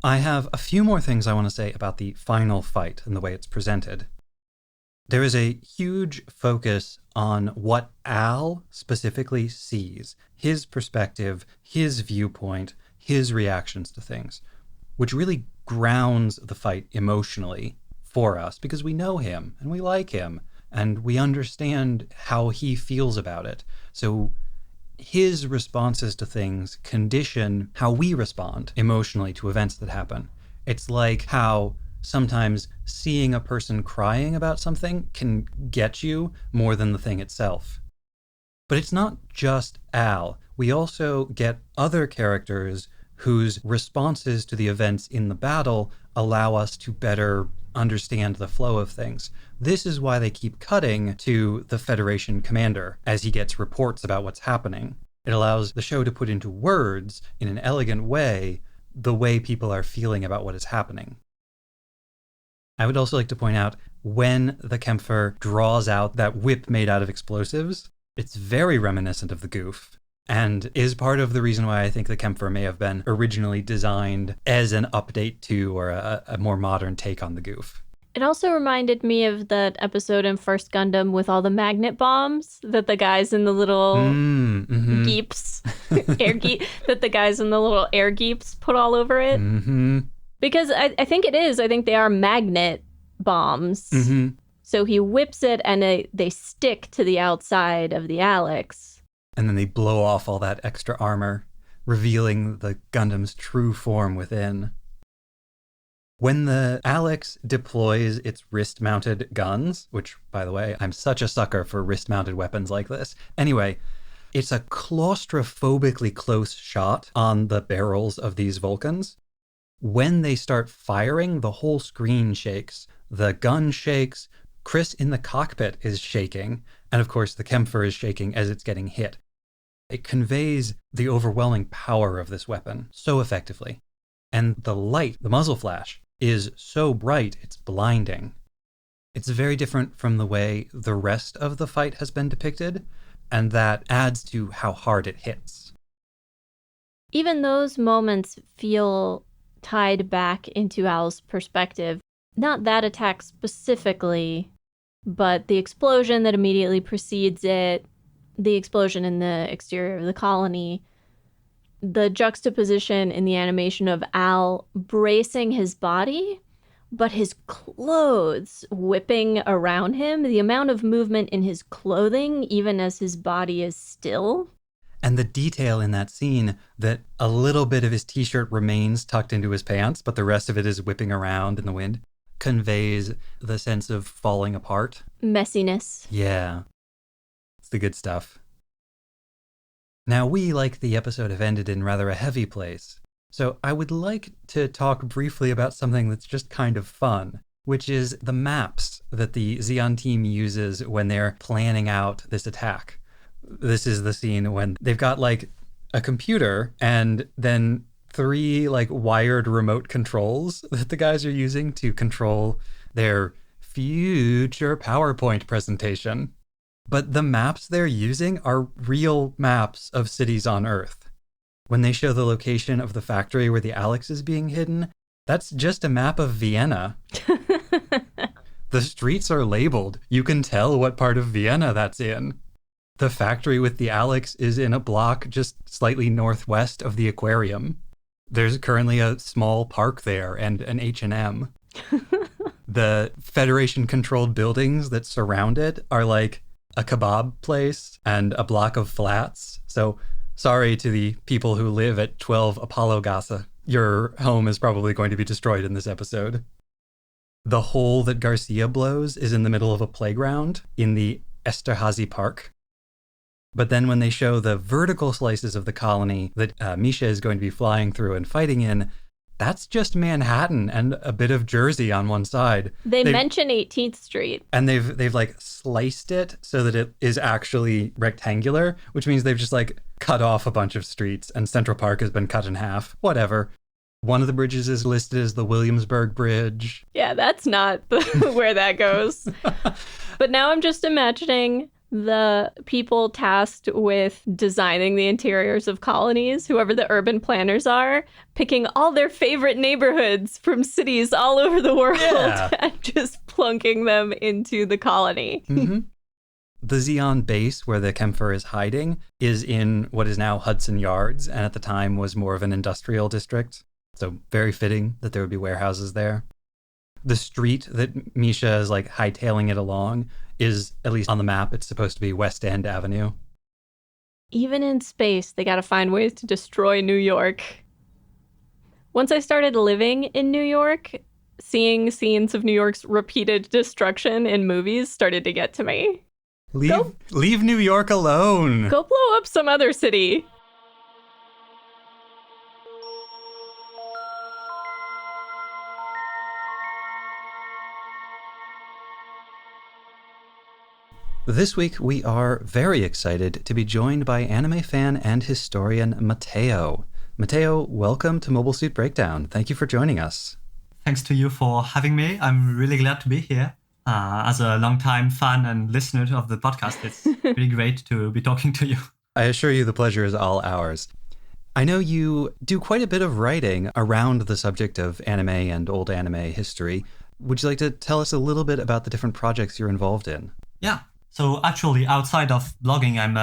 I have a few more things I want to say about the final fight and the way it's presented. There is a huge focus on what Al specifically sees, his perspective, his viewpoint, his reactions to things, which really grounds the fight emotionally for us because we know him and we like him and we understand how he feels about it. So his responses to things condition how we respond emotionally to events that happen. It's like how sometimes seeing a person crying about something can get you more than the thing itself. But it's not just Al. We also get other characters whose responses to the events in the battle allow us to better understand the flow of things. This is why they keep cutting to the Federation commander as he gets reports about what's happening. It allows the show to put into words, in an elegant way, the way people are feeling about what is happening. I would also like to point out, when the Kämpfer draws out that whip made out of explosives, it's very reminiscent of the Goof, and is part of the reason why I think the Kämpfer may have been originally designed as an update to, or a more modern take on the Goof. It also reminded me of that episode in First Gundam with all the magnet bombs that the guys in the little geeps, that the guys in the little air geeps put all over it. Mm-hmm. Because I think it is. I think they are magnet bombs. Mm-hmm. So he whips it and they stick to the outside of the Alex. And then they blow off all that extra armor, revealing the Gundam's true form within. When the Alex deploys its wrist-mounted guns, which, by the way, I'm such a sucker for wrist-mounted weapons like this. Anyway, it's a claustrophobically close shot on the barrels of these Vulcans. When they start firing, the whole screen shakes. The gun shakes. Chris in the cockpit is shaking. And of course, the Kämpfer is shaking as it's getting hit. It conveys the overwhelming power of this weapon so effectively. And the light, the muzzle flash, is so bright, it's blinding. It's very different from the way the rest of the fight has been depicted, and that adds to how hard it hits. Even those moments feel tied back into Al's perspective. Not that attack specifically, but the explosion that immediately precedes it, the explosion in the exterior of the colony, the juxtaposition in the animation of Al bracing his body, but his clothes whipping around him, the amount of movement in his clothing, even as his body is still. And the detail in that scene that a little bit of his t-shirt remains tucked into his pants, but the rest of it is whipping around in the wind, conveys the sense of falling apart. Messiness. Yeah. It's the good stuff. Now we, like the episode, have ended in rather a heavy place. So I would like to talk briefly about something that's just kind of fun, which is the maps that the Xeon team uses when they're planning out this attack. This is the scene when they've got like a computer and then three like wired remote controls that the guys are using to control their future PowerPoint presentation. But the maps they're using are real maps of cities on Earth. When they show the location of the factory where the Alex is being hidden, that's just a map of Vienna. The streets are labeled. You can tell what part of Vienna that's in. The factory with the Alex is in a block just slightly northwest of the aquarium. There's currently a small park there and an H&M. The Federation-controlled buildings that surround it are like a kebab place and a block of flats. So sorry to the people who live at 12 Apollo-Gasse. Your home is probably going to be destroyed in this episode. The hole that Garcia blows is in the middle of a playground in the Esterhazy Park. But then when they show the vertical slices of the colony that Misha is going to be flying through and fighting in, that's just Manhattan and a bit of Jersey on one side. They mention 18th Street. And they've like sliced it so that it is actually rectangular, which means they've just like cut off a bunch of streets and Central Park has been cut in half. Whatever. One of the bridges is listed as the Williamsburg Bridge. Yeah, that's not where that goes. But now I'm just imagining the people tasked with designing the interiors of colonies, whoever the urban planners are, picking all their favorite neighborhoods from cities all over the world and just plunking them into the colony. Mm-hmm. The Xeon base where the Kempfer is hiding is in what is now Hudson Yards, and at the time was more of an industrial district. So very fitting that there would be warehouses there. The street that Misha is like hightailing it along is, at least on the map, it's supposed to be West End Avenue. Even in space, they gotta find ways to destroy New York. Once I started living in New York, seeing scenes of New York's repeated destruction in movies started to get to me. Leave New York alone! Go blow up some other city. This week, we are very excited to be joined by anime fan and historian Matteo. Matteo, welcome to Mobile Suit Breakdown. Thank you for joining us. Thanks to you for having me. I'm really glad to be here. As a longtime fan and listener of the podcast, it's really great to be talking to you. I assure you the pleasure is all ours. I know you do quite a bit of writing around the subject of anime and old anime history. Would you like to tell us a little bit about the different projects you're involved in? Yeah. So actually, outside of blogging, I'm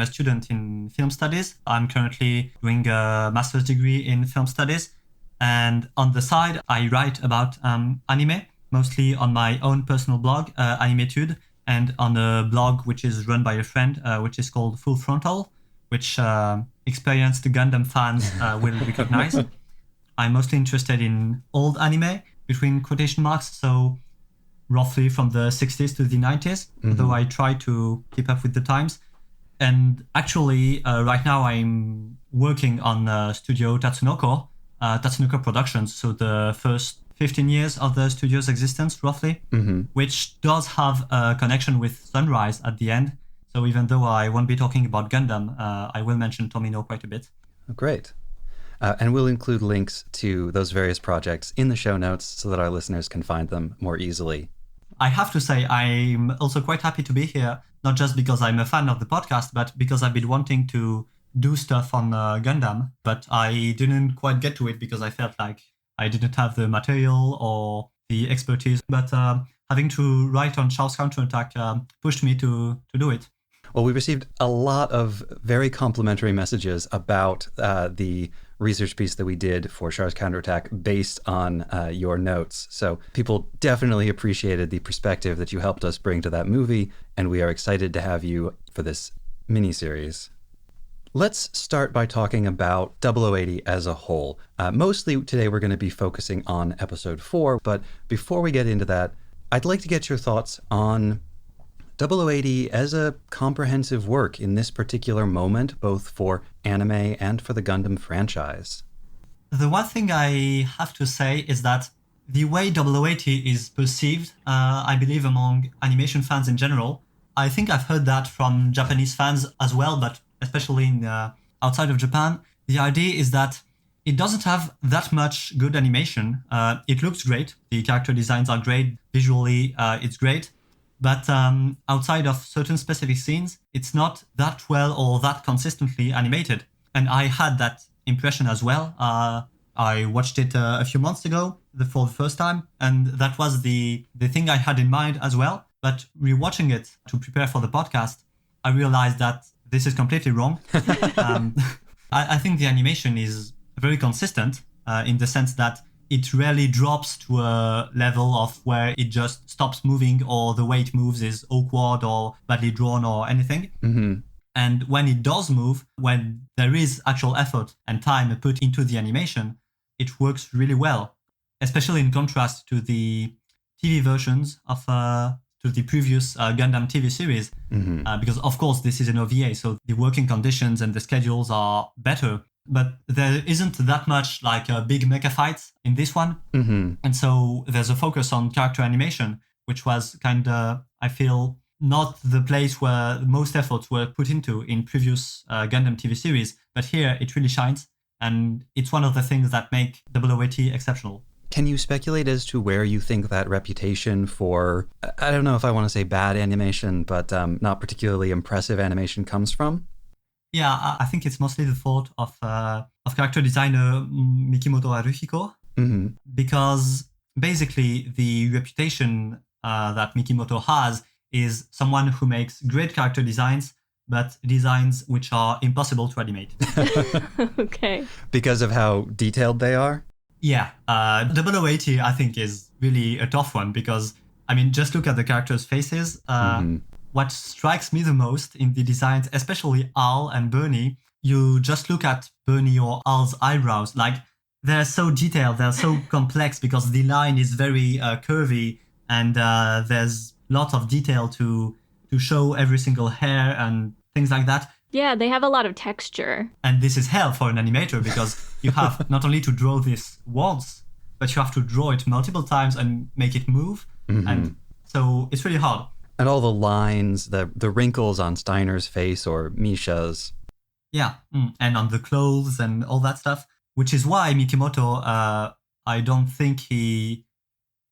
a student in film studies. I'm currently doing a master's degree in film studies. And on the side, I write about anime, mostly on my own personal blog, Animetude, and on a blog which is run by a friend, which is called Full Frontal, which experienced Gundam fans will recognize. I'm mostly interested in old anime, between quotation marks, so roughly from the 60s to the 90s, though I try to keep up with the times. And actually, right now I'm working on Studio Tatsunoko Productions, so the first 15 years of the studio's existence, roughly, which does have a connection with Sunrise at the end. So even though I won't be talking about Gundam, I will mention Tomino quite a bit. Oh, great. And we'll include links to those various projects in the show notes so that our listeners can find them more easily. I have to say, I'm also quite happy to be here, not just because I'm a fan of the podcast, but because I've been wanting to do stuff on Gundam, but I didn't quite get to it because I felt like I didn't have the material or the expertise. But having to write on Charles Counterattack pushed me to do it. Well, we received a lot of very complimentary messages about the research piece that we did for Char's Counterattack based on your notes. So people definitely appreciated the perspective that you helped us bring to that movie, and we are excited to have you for this miniseries. Let's start by talking about 0080 as a whole. Mostly today we're going to be focusing on episode 4, but before we get into that, I'd like to get your thoughts on 0080 as a comprehensive work in this particular moment, both for anime and for the Gundam franchise. The one thing I have to say is that the way 080 is perceived, I believe among animation fans in general, I think I've heard that from Japanese fans as well, but especially outside of Japan, the idea is that it doesn't have that much good animation. It looks great. The character designs are great. Visually, it's great. But outside of certain specific scenes, it's not that well or that consistently animated. And I had that impression as well. I watched it a few months ago for the first time, and that was the thing I had in mind as well. But rewatching it to prepare for the podcast, I realized that this is completely wrong. I think the animation is very consistent in the sense that it rarely drops to a level of where it just stops moving or the way it moves is awkward or badly drawn or anything. Mm-hmm. And when it does move, when there is actual effort and time put into the animation, it works really well, especially in contrast to the TV versions of to the previous Gundam TV series. Mm-hmm. Because of course this is an OVA, so the working conditions and the schedules are better. But there isn't that much like big mecha fights in this one. Mm-hmm. And so there's a focus on character animation, which was kind of, I feel, not the place where most efforts were put into in previous Gundam TV series. But here it really shines. And it's one of the things that make 080 exceptional. Can you speculate as to where you think that reputation for, I don't know if I want to say bad animation, but not particularly impressive animation comes from? Yeah, I think it's mostly the fault of character designer Mikimoto Haruhiko, Mm-hmm. because basically the reputation that Mikimoto has is someone who makes great character designs, but designs which are impossible to animate. Okay. Because of how detailed they are? Yeah, 080 I think is really a tough one because, I mean, just look at the characters' faces. Mm-hmm. What strikes me the most in the designs, especially Al and Bernie, you just look at Bernie or Al's eyebrows, like they're so detailed, they're so complex because the line is very curvy and there's lots of detail to show every single hair and things like that. Yeah, they have a lot of texture. And this is hell for an animator because you have not only to draw this once, but you have to draw it multiple times and make it move. Mm-hmm. And so it's really hard. And all the lines, the wrinkles on Steiner's face or Misha's. Yeah, and on the clothes and all that stuff, which is why Mikimoto, I don't think he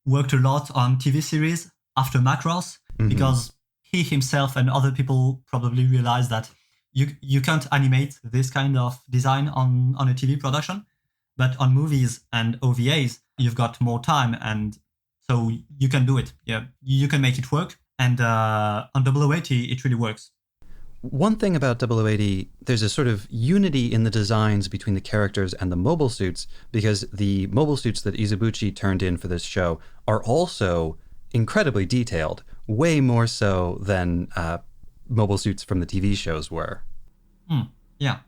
worked a lot on TV series after Macross, Mm-hmm. because he himself and other people probably realized that you can't animate this kind of design on a TV production, but on movies and OVAs, you've got more time, and so you can do it. Yeah, you can make it work. And on 080, it really works. One thing about 080, there's a sort of unity in the designs between the characters and the mobile suits, because the mobile suits that Izubuchi turned in for this show are also incredibly detailed, way more so than mobile suits from the TV shows were. Yeah.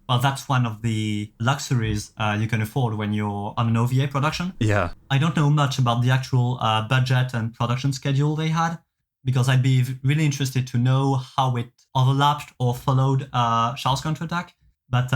Well, that's one of the luxuries you can afford when you're on an OVA production. Yeah. I don't know much about the actual budget and production schedule they had, because I'd be really interested to know how it overlapped or followed Charles Counterattack. But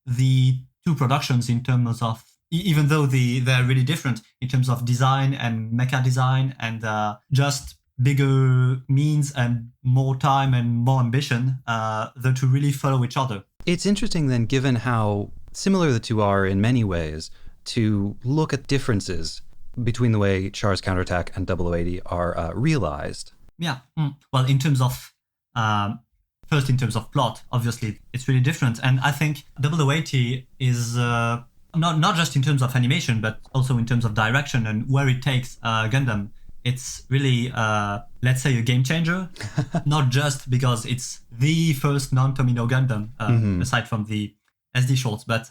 the two productions, in terms of, even though they're really different in terms of design and mecha design and just bigger means and more time and more ambition, the two really follow each other. It's interesting then, given how similar the two are in many ways, to look at differences between the way Char's Counterattack and 080 are realized. Yeah. Well, in terms of first, in terms of plot, obviously it's really different, and I think 080 is not just in terms of animation, but also in terms of direction and where it takes Gundam. It's really, let's say, a game changer, not just because it's the first non-Tomino Gundam, aside from the SD shorts, but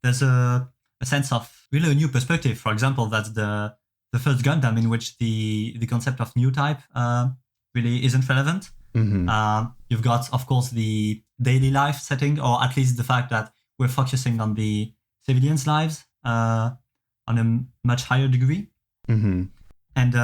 there's a sense of really a new perspective. For example, that's the first Gundam in which the concept of new type really isn't relevant. Mm-hmm. You've got, of course, the daily life setting, or at least the fact that we're focusing on the civilians' lives on a much higher degree. Mm-hmm. And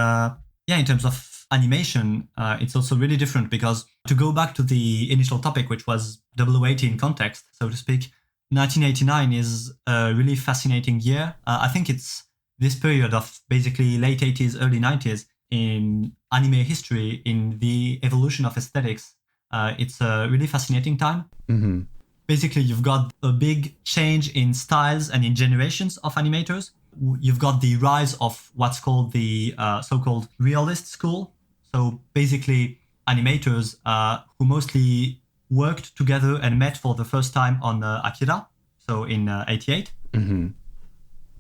in terms of animation, it's also really different, because to go back to the initial topic, which was 080 in context, so to speak, 1989 is a really fascinating year. I think it's this period of basically late 80s, early 90s in anime history, in the evolution of aesthetics. It's a really fascinating time. Mm-hmm. Basically, you've got a big change in styles and in generations of animators. You've got the rise of what's called the so-called realist school. So basically, animators who mostly worked together and met for the first time on Akira, so in 88. Mm-hmm.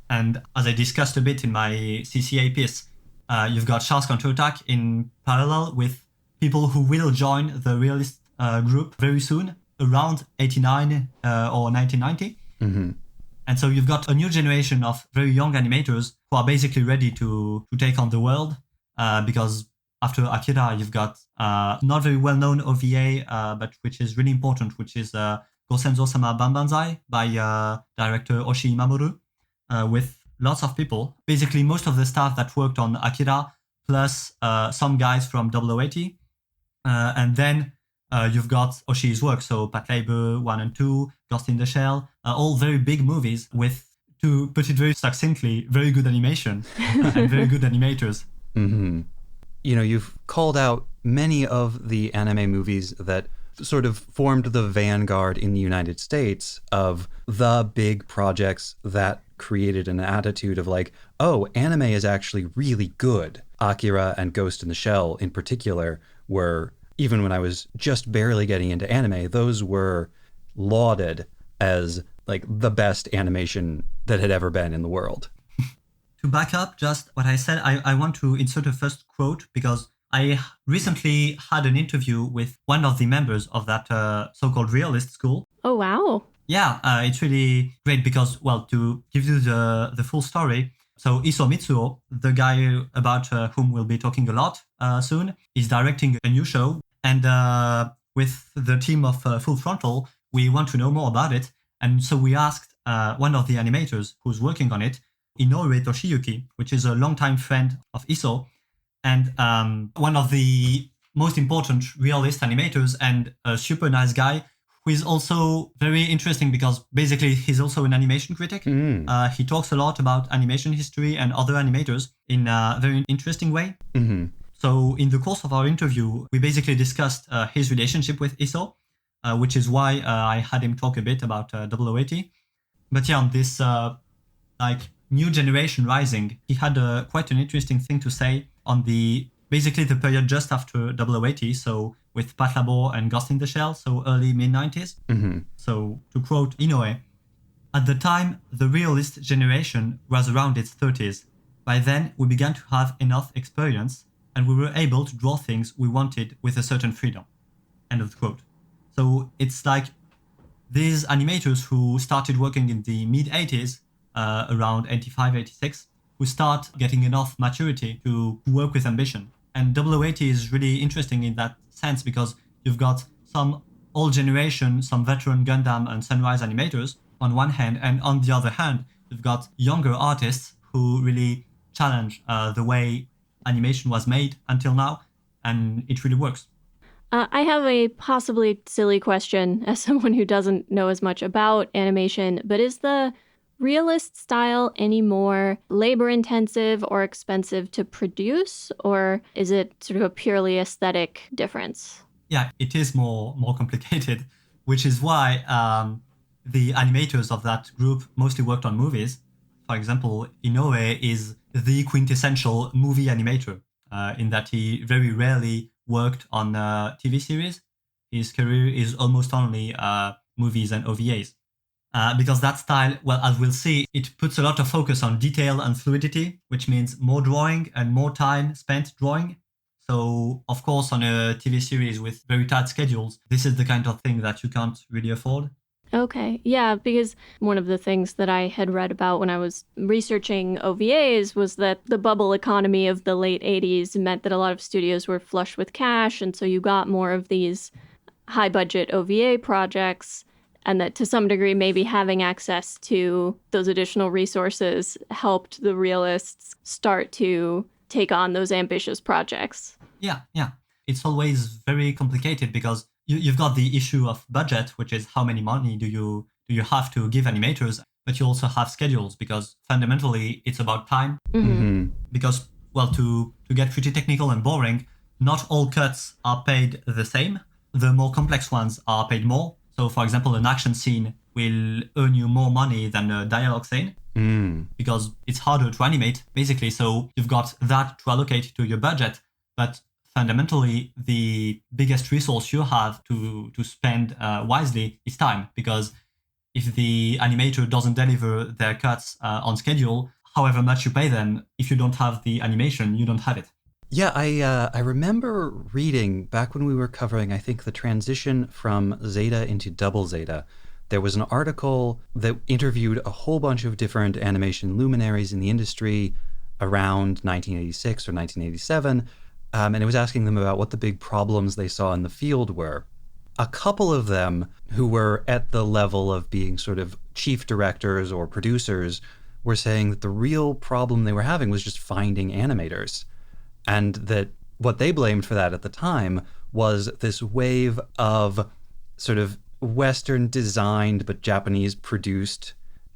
And as I discussed a bit in my CCA piece, you've got Charles Counterattack in parallel with people who will join the realist group very soon, around 89 or 1990. Mm-hmm. And so you've got a new generation of very young animators who are basically ready to take on the world because after Akira, you've got not very well-known OVA, but which is really important, which is Gosenzo-sama Banbanzai by director Oshii Mamoru, with lots of people. Basically, most of the staff that worked on Akira, plus some guys from 0080. And then you've got Oshii's work, so Pat Labor 1 and 2, Ghost in the Shell, all very big movies with, to put it very succinctly, very good animation and very good animators. Mm-hmm. You know, you've called out many of the anime movies that sort of formed the vanguard in the United States of the big projects that created an attitude of like, oh, anime is actually really good. Akira and Ghost in the Shell in particular were, even when I was just barely getting into anime, those were lauded as like the best animation that had ever been in the world. To back up just what I said, I want to insert a first quote because I recently had an interview with one of the members of that so-called realist school. Oh, wow. Yeah, it's really great because, well, to give you the full story, so Iso Mitsuo, the guy about whom we'll be talking a lot soon, is directing a new show. And with the team of Full Frontal, we want to know more about it. And so we asked one of the animators who's working on it, Inoue Toshiyuki, which is a longtime friend of Iso, and one of the most important realist animators and a super nice guy who is also very interesting because basically he's also an animation critic. He talks a lot about animation history and other animators in a very interesting way. Mm-hmm. So in the course of our interview, we basically discussed his relationship with Iso, which is why I had him talk a bit about 0080. But yeah, on this like new generation rising, he had quite an interesting thing to say on basically the period just after 0080, so with Pat Labor and Ghost in the Shell, so early mid-90s. Mm-hmm. So to quote Inoue, at the time, the realist generation was around its 30s. By then, we began to have enough experience and we were able to draw things we wanted with a certain freedom. End of the quote. So it's like these animators who started working in the mid-80s, around 85, 86, who start getting enough maturity to work with ambition. And 0080 is really interesting in that sense because you've got some old generation, some veteran Gundam and Sunrise animators on one hand, and on the other hand, you've got younger artists who really challenge the way animation was made until now, and it really works. I have a possibly silly question as someone who doesn't know as much about animation, but is the realist style any more labor intensive or expensive to produce, or is it sort of a purely aesthetic difference? Yeah, it is more complicated, which is why the animators of that group mostly worked on movies. For example, Inoue is the quintessential movie animator in that he very rarely worked on TV series. His career is almost only movies and OVAs. Because that style, well, as we'll see, it puts a lot of focus on detail and fluidity, which means more drawing and more time spent drawing. So, of course, on a TV series with very tight schedules, this is the kind of thing that you can't really afford. Okay, yeah, because one of the things that I had read about when I was researching OVAs was that the bubble economy of the late 80s meant that a lot of studios were flush with cash, and so you got more of these high-budget OVA projects, and that to some degree maybe having access to those additional resources helped the realists start to take on those ambitious projects. Yeah. It's always very complicated because you've got the issue of budget, which is how many money do you you have to give animators, but you also have schedules, because fundamentally it's about time. Because, well, to get pretty technical and boring, not all cuts are paid the same. The more complex ones are paid more. So, for example, an action scene will earn you more money than a dialogue scene, because it's harder to animate, basically. So you've got that to allocate to your budget. But fundamentally, the biggest resource you have to spend wisely is time, because if the animator doesn't deliver their cuts on schedule, however much you pay them, if you don't have the animation, you don't have it. Yeah, I remember reading back when we were covering, I think, the transition from Zeta into Double Zeta. There was an article that interviewed a whole bunch of different animation luminaries in the industry around 1986 or 1987, and it was asking them about what the big problems they saw in the field were. A couple of them who were at the level of being sort of chief directors or producers were saying that the real problem they were having was just finding animators. And that what they blamed for that at the time was this wave of sort of Western designed but Japanese produced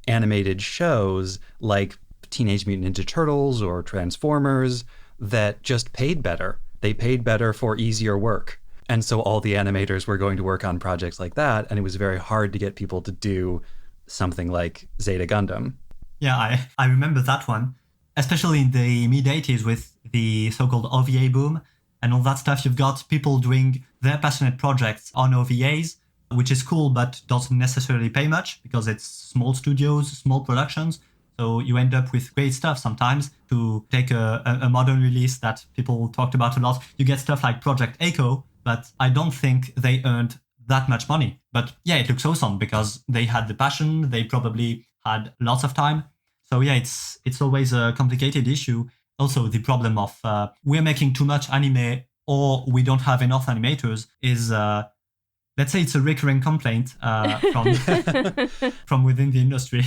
animated shows like Teenage Mutant Ninja Turtles or Transformers that just paid better. They paid better for easier work. And so all the animators were going to work on projects like that, and it was very hard to get people to do something like Zeta Gundam. Yeah, I remember that one, especially in the mid-80s with the so-called OVA boom and all that stuff. You've got people doing their passionate projects on OVAs, which is cool, but doesn't necessarily pay much because it's small studios, small productions. So you end up with great stuff sometimes. To take a modern release that people talked about a lot, you get stuff like Project Echo, but I don't think they earned that much money. But yeah, it looks awesome because they had the passion, they probably had lots of time. So yeah, it's always a complicated issue. Also, the problem of we're making too much anime or we don't have enough animators is, let's say, it's a recurring complaint from within the industry.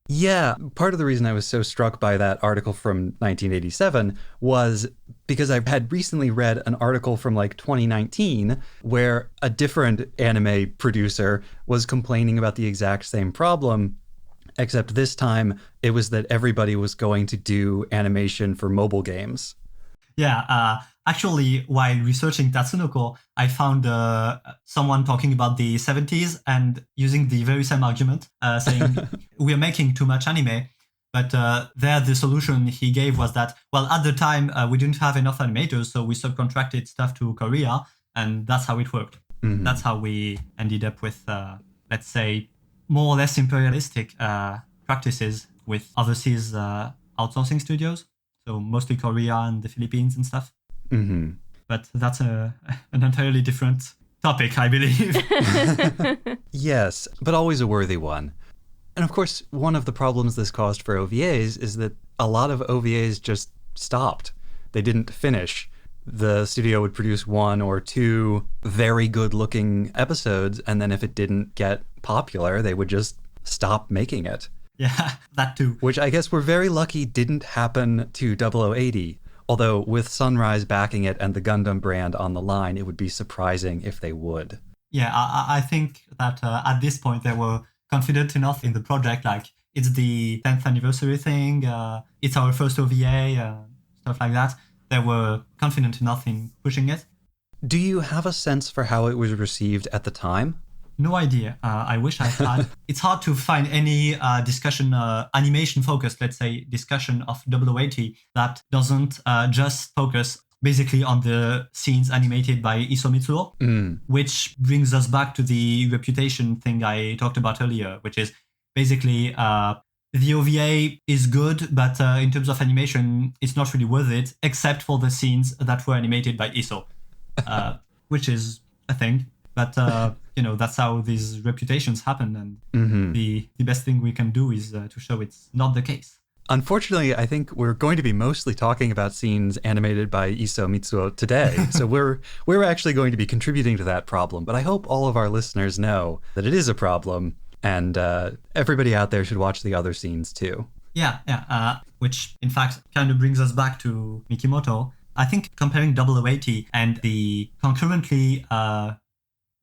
Yeah, part of the reason I was so struck by that article from 1987 was because I had recently read an article from like 2019 where a different anime producer was complaining about the exact same problem, except this time it was that everybody was going to do animation for mobile games. Yeah, actually, while researching Tatsunoko, I found someone talking about the 70s and using the very same argument, saying we're making too much anime. But there, the solution he gave was that, well, at the time, we didn't have enough animators, so we subcontracted stuff to Korea, and that's how it worked. Mm-hmm. That's how we ended up with, let's say, more or less imperialistic practices with overseas outsourcing studios. So mostly Korea and the Philippines and stuff. Mm-hmm. But that's an entirely different topic, I believe. Yes, but always a worthy one. And of course, one of the problems this caused for OVAs is that a lot of OVAs just stopped. They didn't finish. The studio would produce one or two very good-looking episodes, and then if it didn't get popular, they would just stop making it. Yeah, that too. Which I guess we're very lucky didn't happen to 0080. Although with Sunrise backing it and the Gundam brand on the line, it would be surprising if they would. Yeah, I think that at this point they were confident enough in the project, like it's the 10th anniversary thing, it's our first OVA, stuff like that. They were confident enough in pushing it. Do you have a sense for how it was received at the time? No idea. I wish I had. It's hard to find any discussion, animation-focused, let's say, discussion of 0080 that doesn't just focus basically on the scenes animated by Isao Mitsuo, which brings us back to the reputation thing I talked about earlier, which is basically the OVA is good, but in terms of animation, it's not really worth it, except for the scenes that were animated by Isao, which is a thing. But, that's how these reputations happen. And the best thing we can do is to show it's not the case. Unfortunately, I think we're going to be mostly talking about scenes animated by Isao Mitsuo today. So we're actually going to be contributing to that problem. But I hope all of our listeners know that it is a problem. And everybody out there should watch the other scenes too. Yeah. Which, in fact, kind of brings us back to Mikimoto. I think comparing 0080 and the concurrently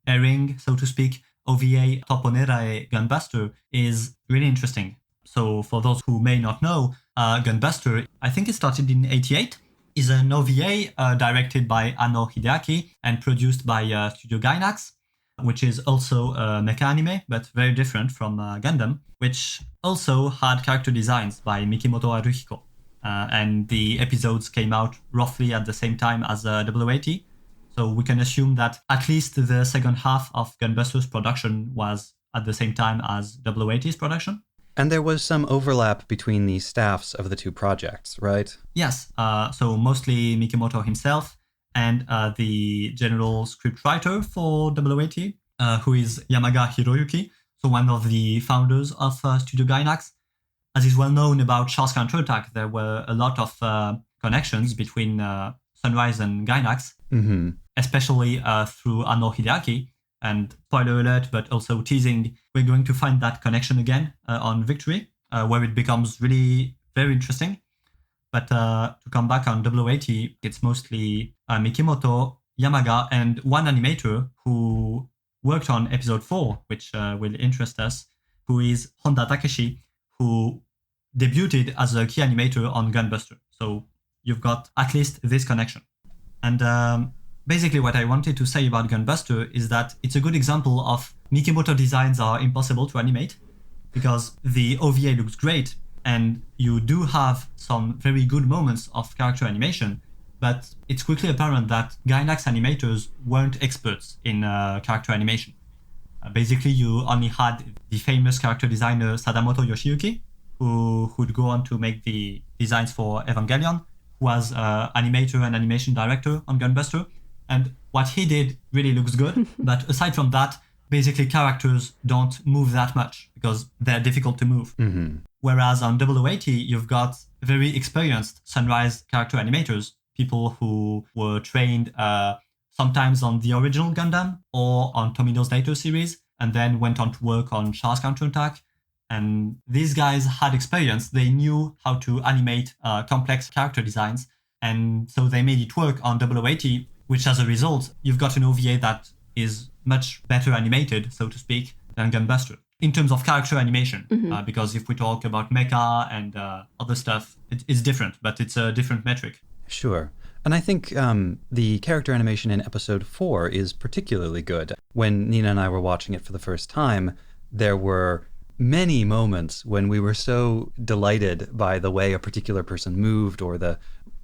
airing, so to speak, OVA Toponerae Gunbuster is really interesting. So for those who may not know, Gunbuster, I think it started in 88, is an OVA directed by Anno Hideaki and produced by Studio Gainax, which is also a mecha anime, but very different from Gundam, which also had character designs by Mikimoto Haruhiko. And the episodes came out roughly at the same time as WAT. So we can assume that at least the second half of Gunbuster's production was at the same time as WAT's production. And there was some overlap between the staffs of the two projects, right? Yes, so mostly Mikimoto himself and the general scriptwriter for WAT, who is Yamaga Hiroyuki, so one of the founders of Studio Gainax. As is well known about Char's Counterattack, there were a lot of connections between Sunrise and Gainax, especially through Anno Hideaki. And spoiler alert, but also teasing, we're going to find that connection again on Victory, where it becomes really very interesting. But to come back on WAT, it's mostly Mikimoto, Yamaga, and one animator who worked on episode 4, which will interest us, who is Honda Takeshi, who debuted as a key animator on Gunbuster. So you've got at least this connection. And basically what I wanted to say about Gunbuster is that it's a good example of Mikimoto designs are impossible to animate, because the OVA looks great and you do have some very good moments of character animation, but it's quickly apparent that Gainax animators weren't experts in character animation. Basically, you only had the famous character designer Sadamoto Yoshiyuki, who would go on to make the designs for Evangelion, who was animator and animation director on Gunbuster. And what he did really looks good, but aside from that, basically characters don't move that much because they're difficult to move. Whereas on WAT, you've got very experienced Sunrise character animators, people who were trained sometimes on the original Gundam or on Tomino's later series, and then went on to work on Char's Counterattack. And these guys had experience. They knew how to animate complex character designs. And so they made it work on WAT, which as a result, you've got an OVA that is much better animated, so to speak, than Gunbuster in terms of character animation. Because if we talk about mecha and other stuff, it's different, but it's a different metric. Sure. And I think the character animation in episode 4 is particularly good. When Nina and I were watching it for the first time, there were many moments when we were so delighted by the way a particular person moved or the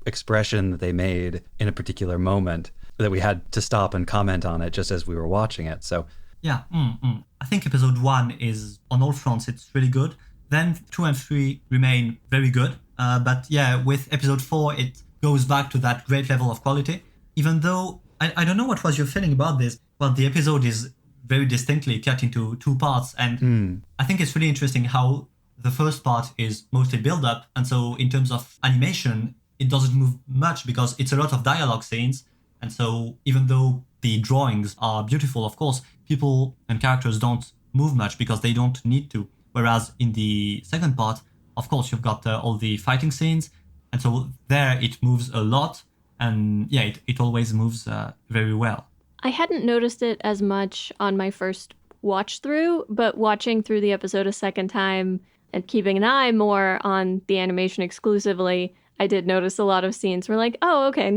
expression that they made in a particular moment that we had to stop and comment on it just as we were watching it. So yeah, I think episode 1 is, on all fronts, it's really good. Then 2 and 3 remain very good. But yeah, with episode 4, it goes back to that great level of quality. Even though, I don't know what was your feeling about this, but the episode is very distinctly cut into 2 parts. And I think it's really interesting how the first part is mostly build-up. And so in terms of animation, it doesn't move much because it's a lot of dialogue scenes. And so even though the drawings are beautiful, of course, people and characters don't move much because they don't need to. Whereas in the second part, of course, you've got all the fighting scenes. And so there it moves a lot. And yeah, it always moves very well. I hadn't noticed it as much on my first watch through, but watching through the episode a second time and keeping an eye more on the animation exclusively, I did notice a lot of scenes where like, oh, okay,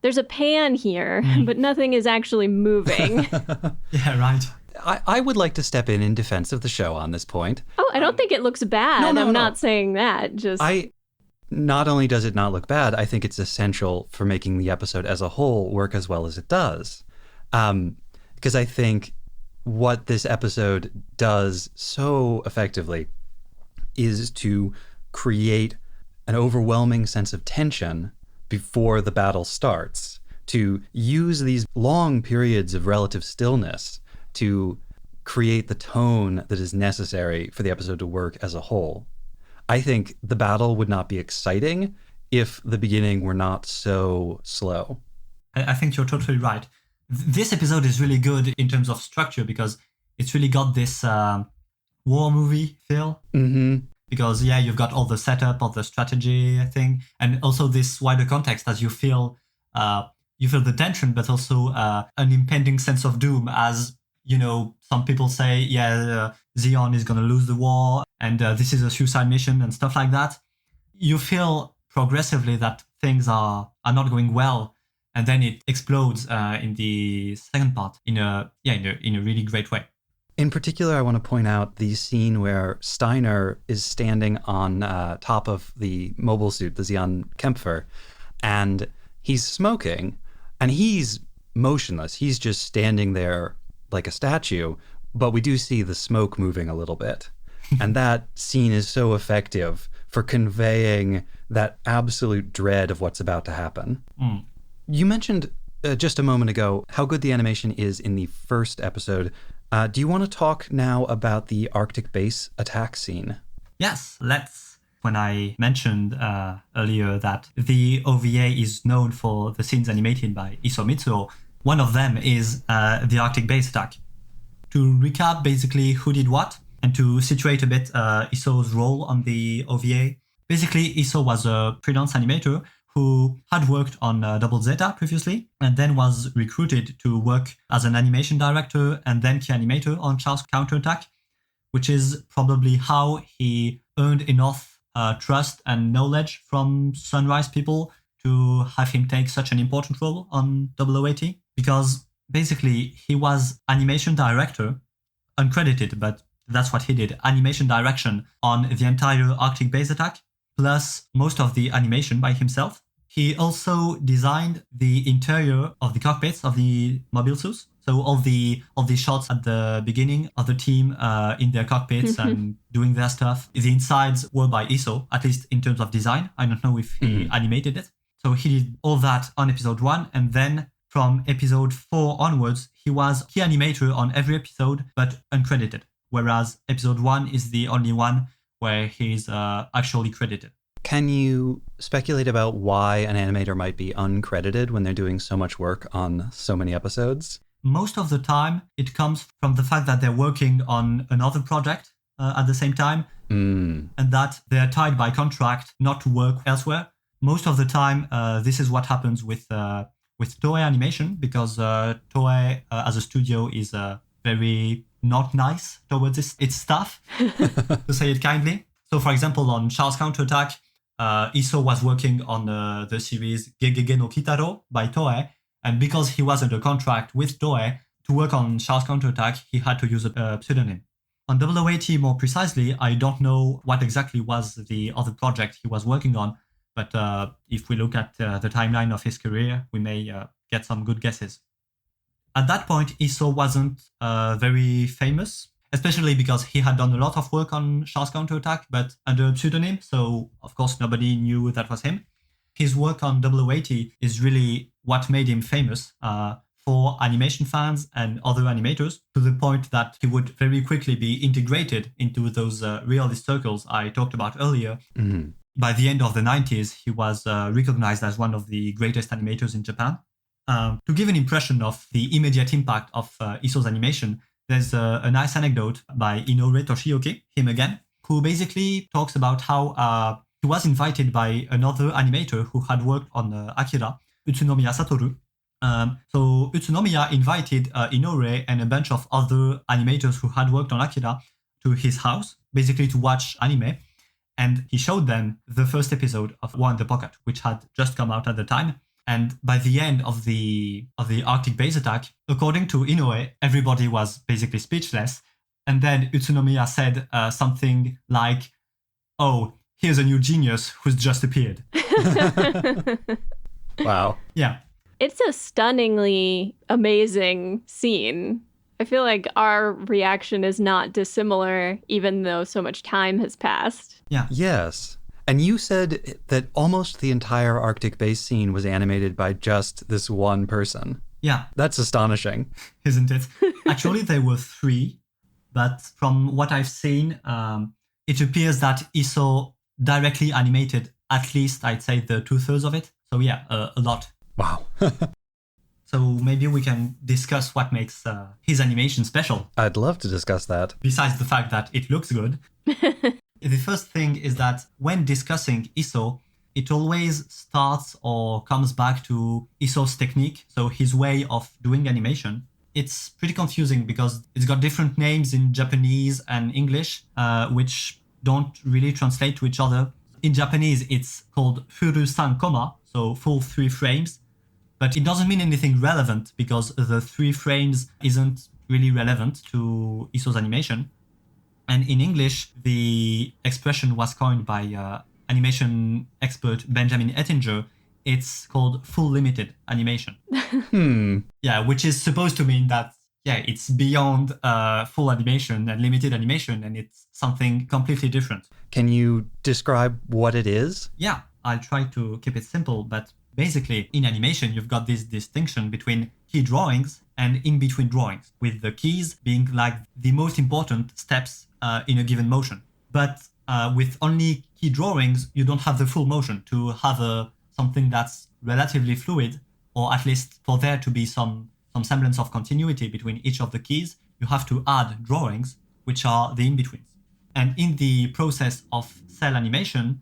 there's a pan here, but nothing is actually moving. Yeah, right. I would like to step in defense of the show on this point. Oh, I don't think it looks bad. No. I'm not saying that. Not only does it not look bad, I think it's essential for making the episode as a whole work as well as it does. Because I think what this episode does so effectively is to create an overwhelming sense of tension before the battle starts, to use these long periods of relative stillness to create the tone that is necessary for the episode to work as a whole. I think the battle would not be exciting if the beginning were not so slow. I think you're totally right. This episode is really good in terms of structure because it's really got this war movie feel. Because yeah, you've got all the setup, all the strategy thing, and also this wider context as you feel the tension, but also an impending sense of doom as some people say, Zeon is going to lose the war and this is a suicide mission and stuff like that. You feel progressively that things are not going well, and then it explodes in the second part in a really great way. In particular, I want to point out the scene where Steiner is standing on top of the mobile suit, the Zeon Kämpfer, and he's smoking, and he's motionless. He's just standing there like a statue, but we do see the smoke moving a little bit. And that scene is so effective for conveying that absolute dread of what's about to happen. Mm. You mentioned just a moment ago how good the animation is in the first episode. Do you want to talk now about the Arctic base attack scene? Yes, let's. When I mentioned earlier that the OVA is known for the scenes animated by Isao Mitsuo, one of them is the Arctic base attack. To recap basically who did what, and to situate a bit Isao's role on the OVA, basically Isao was a freelance animator who had worked on Double Zeta previously, and then was recruited to work as an animation director and then key animator on Charles Counterattack, which is probably how he earned enough trust and knowledge from Sunrise people to have him take such an important role on 0080, because basically he was animation director, uncredited, but that's what he did, animation direction on the entire Arctic base attack, plus most of the animation by himself. He also designed the interior of the cockpits of the mobile suits. So all the shots at the beginning of the team in their cockpits and doing their stuff. The insides were by Isao, at least in terms of design. I don't know if he animated it. So he did all that on episode 1, and then from episode 4 onwards, he was key animator on every episode, but uncredited. Whereas episode 1 is the only one where he's actually credited. Can you speculate about why an animator might be uncredited when they're doing so much work on so many episodes? Most of the time, it comes from the fact that they're working on another project at the same time, and that they're tied by contract not to work elsewhere. Most of the time, this is what happens with Toei Animation, because Toei as a studio is very not nice towards its staff, to say it kindly. So, for example, on Charles Counterattack, Isao was working on the series Gegege no Kitaro by Toei, and because he was under contract with Toei to work on Charles Counterattack, he had to use a pseudonym. On 0080, more precisely, I don't know what exactly was the other project he was working on, but if we look at the timeline of his career, we may get some good guesses. At that point, Isao wasn't very famous, especially because he had done a lot of work on Charles Counterattack, but under a pseudonym, so of course nobody knew that was him. His work on 0080 is really what made him famous for animation fans and other animators, to the point that he would very quickly be integrated into those realist circles I talked about earlier. Mm-hmm. By the end of the 90s, he was recognized as one of the greatest animators in Japan. To give an impression of the immediate impact of Isao's animation, there's a nice anecdote by Inoue Toshioki, him again, who basically talks about how he was invited by another animator who had worked on Akira, Utsunomiya Satoru. So Utsunomiya invited Inoue and a bunch of other animators who had worked on Akira to his house, basically to watch anime. And he showed them the first episode of War in the Pocket, which had just come out at the time. And by the end of the Arctic base attack, according to Inoue, everybody was basically speechless. And then Utsunomiya said something like, "Oh, here's a new genius who's just appeared." Wow. Yeah. It's a stunningly amazing scene. I feel like our reaction is not dissimilar, even though so much time has passed. Yeah. Yes. And you said that almost the entire Arctic base scene was animated by just this one person. Yeah. That's astonishing. Isn't it? Actually, there were 3, but from what I've seen, it appears that Isao directly animated at least, I'd say, the 2/3 of it. So yeah, a lot. Wow. So maybe we can discuss what makes his animation special. I'd love to discuss that. Besides the fact that it looks good. The first thing is that when discussing Isao, it always starts or comes back to Isao's technique, so his way of doing animation. it's pretty confusing because it's got different names in Japanese and English, which don't really translate to each other. In Japanese, it's called furu sankoma, so full 3 frames, but it doesn't mean anything relevant because the 3 frames isn't really relevant to Isso's animation. And in English, the expression was coined by animation expert Benjamin Ettinger. It's called full limited animation. Yeah, which is supposed to mean that, yeah, it's beyond full animation and limited animation, and it's something completely different. Can you describe what it is? Yeah, I'll try to keep it simple, but basically in animation, you've got this distinction between key drawings and in-between drawings, with the keys being like the most important steps in a given motion. But with only key drawings, you don't have the full motion. To have something that's relatively fluid, or at least for there to be some semblance of continuity between each of the keys, you have to add drawings, which are the in-betweens. And in the process of cell animation,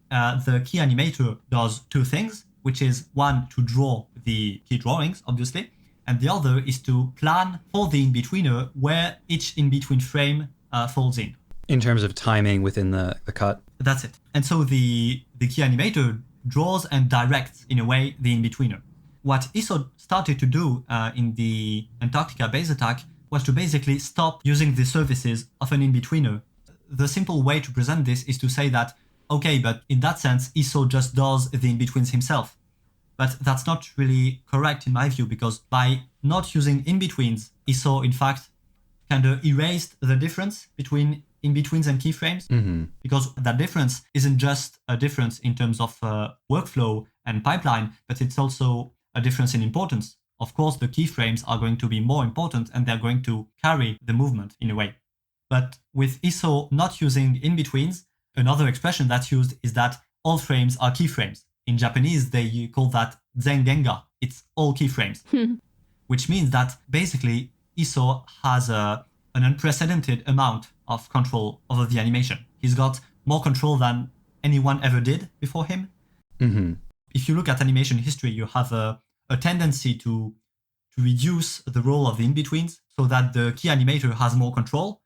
the key animator does 2 things, which is one, to draw the key drawings, obviously, and the other is to plan for the in-betweener where each in-between frame falls in. In terms of timing within the cut? That's it. And so the key animator draws and directs, in a way, the in-betweener. What Isso started to do in the Antarctica base attack was to basically stop using the services of an in-betweener. The simple way to present this is to say that, okay, but in that sense, Isso just does the in-betweens himself. But that's not really correct in my view, because by not using in-betweens, Isso, in fact, kind of erased the difference between in-betweens and keyframes, because that difference isn't just a difference in terms of workflow and pipeline, but it's also a difference in importance. Of course, the keyframes are going to be more important and they're going to carry the movement in a way. But with Isso not using in-betweens, another expression that's used is that all frames are keyframes. In Japanese, they call that zengenga. It's all keyframes, which means that basically Isso has an unprecedented amount of control over the animation. He's got more control than anyone ever did before him. If you look at animation history, you have a tendency to reduce the role of the in-betweens so that the key animator has more control.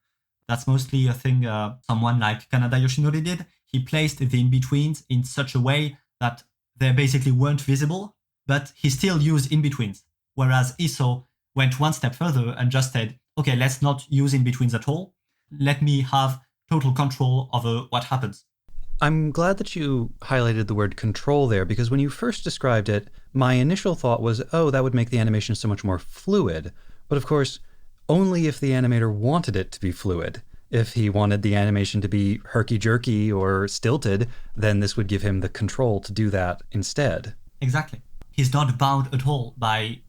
That's mostly a thing someone like Kanada Yoshinori did. He placed the in-betweens in such a way that they basically weren't visible, but he still used in-betweens. Whereas Isso went one step further and just said, okay, let's not use in-betweens at all. Let me have total control over what happens. I'm glad that you highlighted the word control there, because when you first described it, my initial thought was, oh, that would make the animation so much more fluid. But of course, only if the animator wanted it to be fluid. If he wanted the animation to be herky-jerky or stilted, then this would give him the control to do that instead. Exactly. He's not bound at all by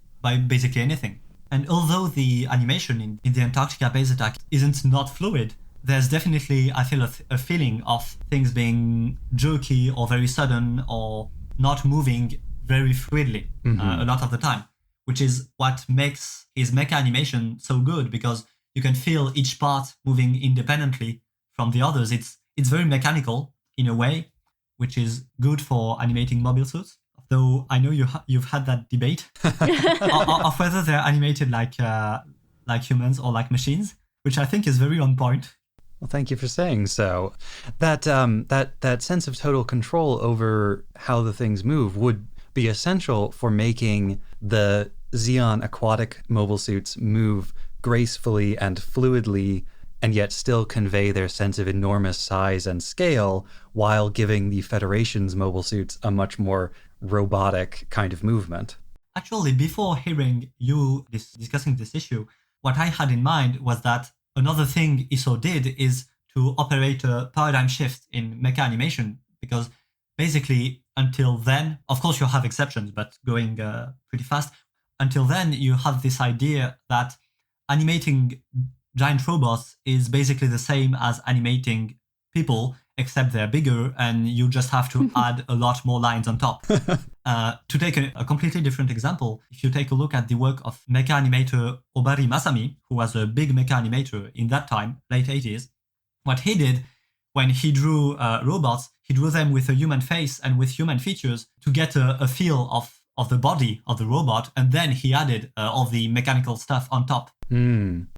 basically anything. And although the animation in the Antarctica base attack isn't not fluid, there's definitely, I feel, a feeling of things being jerky or very sudden or not moving very fluidly a lot of the time, which is what makes his mecha animation so good, because you can feel each part moving independently from the others. It's very mechanical in a way, which is good for animating mobile suits. Though I know you've had that debate of whether they're animated like humans or like machines, which I think is very on point. Well, thank you for saying so. That sense of total control over how the things move would be essential for making the Xeon aquatic mobile suits move gracefully and fluidly, and yet still convey their sense of enormous size and scale, while giving the Federation's mobile suits a much more robotic kind of movement. Actually, before hearing you discussing this issue, what I had in mind was that another thing Isso did is to operate a paradigm shift in mecha animation, because basically until then, of course you have exceptions, but going pretty fast, until then you have this idea that animating giant robots is basically the same as animating people, except they're bigger and you just have to add a lot more lines on top. To take a completely different example, if you take a look at the work of mecha animator Obari Masami, who was a big mecha animator in that time, late 80s, what he did when he drew robots, he drew them with a human face and with human features to get a feel of of the body of the robot, and then he added all the mechanical stuff on top.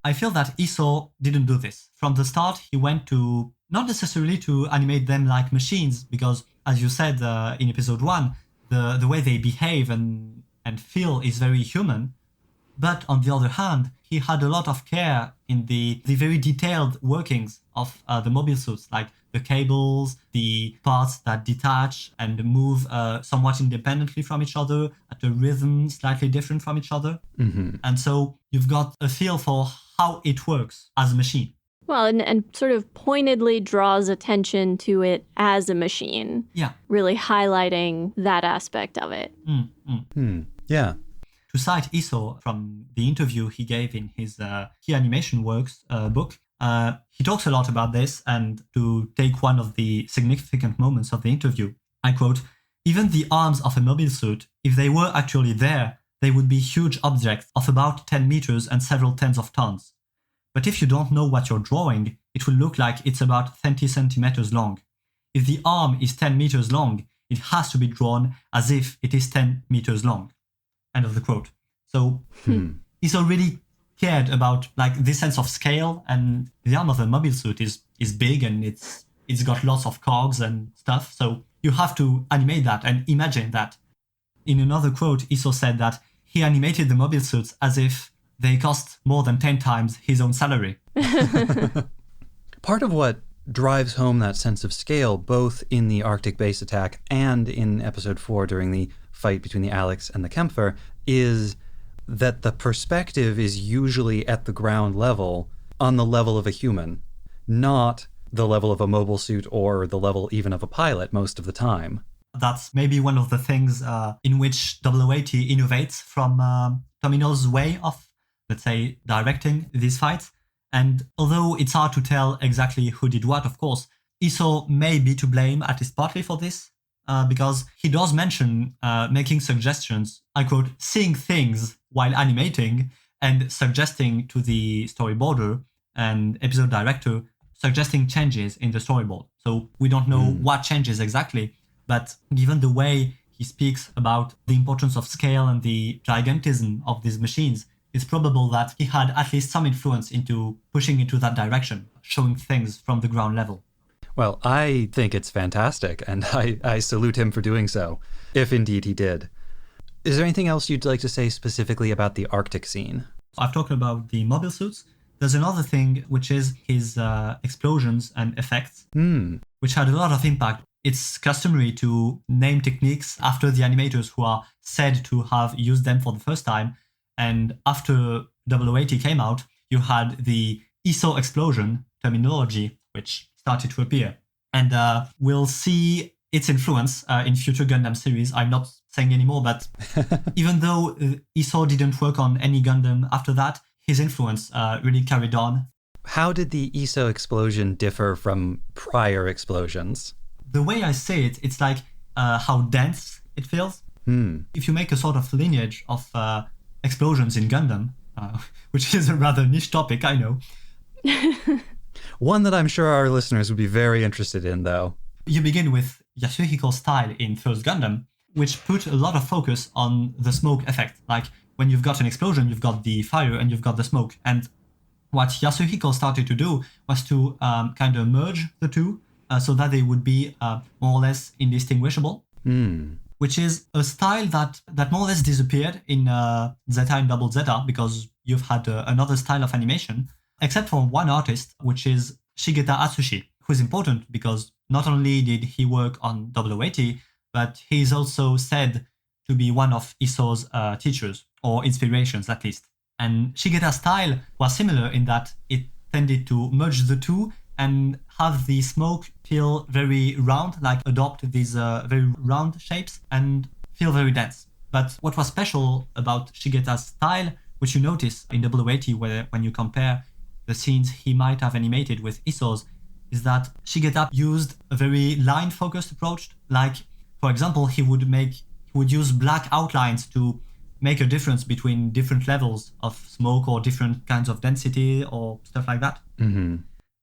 I feel that Iso didn't do this. From the start, he went to not necessarily to animate them like machines, because as you said in episode 1, the way they behave and feel is very human. But on the other hand, he had a lot of care in the very detailed workings of the mobile suits, like the cables, the parts that detach and move somewhat independently from each other, at a rhythm slightly different from each other. And so you've got a feel for how it works as a machine. Well, and sort of pointedly draws attention to it as a machine. Yeah. Really highlighting that aspect of it. Yeah. To cite Iso from the interview he gave in his Key Animation Works book, he talks a lot about this, and to take one of the significant moments of the interview, I quote, "Even the arms of a mobile suit, if they were actually there, they would be huge objects of about 10 meters and several tens of tons. But if you don't know what you're drawing, it will look like it's about 20 centimeters long. If the arm is 10 meters long, it has to be drawn as if it is 10 meters long." End of the quote. So Iso really cared about like this sense of scale, and the arm of the mobile suit is big, and it's got lots of cogs and stuff. So you have to animate that and imagine that. In another quote, Iso said that he animated the mobile suits as if they cost more than 10 times his own salary. Part of what drives home that sense of scale, both in the Arctic base attack and in episode 4 during the fight between the Alex and the Kempfer, is that the perspective is usually at the ground level, on the level of a human, not the level of a mobile suit or the level even of a pilot most of the time. That's maybe one of the things in which WAT innovates from Tomino's way of, let's say, directing these fights. And although it's hard to tell exactly who did what, of course, Iso may be to blame, at least partly, for this, because he does mention making suggestions, I quote, "seeing things while animating," and suggesting to the storyboarder and episode director, suggesting changes in the storyboard. So we don't know what changes exactly, but given the way he speaks about the importance of scale and the gigantism of these machines, it's probable that he had at least some influence into pushing into that direction, showing things from the ground level. Well, I think it's fantastic, and I salute him for doing so, if indeed he did. Is there anything else you'd like to say specifically about the Arctic scene? I've talked about the mobile suits. There's another thing, which is his explosions and effects, which had a lot of impact. It's customary to name techniques after the animators who are said to have used them for the first time. And after 080 came out, you had the Iso explosion terminology, which started to appear. And we'll see its influence in future Gundam series. I'm not saying anymore, but even though Iso didn't work on any Gundam after that, his influence really carried on. How did the Iso explosion differ from prior explosions? The way I say it, it's like how dense it feels. If you make a sort of lineage of explosions in Gundam, which is a rather niche topic, I know. One that I'm sure our listeners would be very interested in, though. You begin with Yasuhiko's style in First Gundam, which put a lot of focus on the smoke effect. Like, when you've got an explosion, you've got the fire and you've got the smoke. And what Yasuhiko started to do was to kind of merge the two so that they would be more or less indistinguishable. Which is a style that more or less disappeared in Zeta and Double Zeta, because you've had another style of animation, except for one artist, which is Shigeta Atsushi, who's important because not only did he work on 080, but he's also said to be one of Iso's teachers, or inspirations at least. And Shigeta's style was similar in that it tended to merge the two and have the smoke feel very round, like adopt these very round shapes and feel very dense. But what was special about Shigeta's style, which you notice in 080 when you compare the scenes he might have animated with Iso's, is that Shigeta used a very line-focused approach. Like, for example, he would use black outlines to make a difference between different levels of smoke or different kinds of density or stuff like that.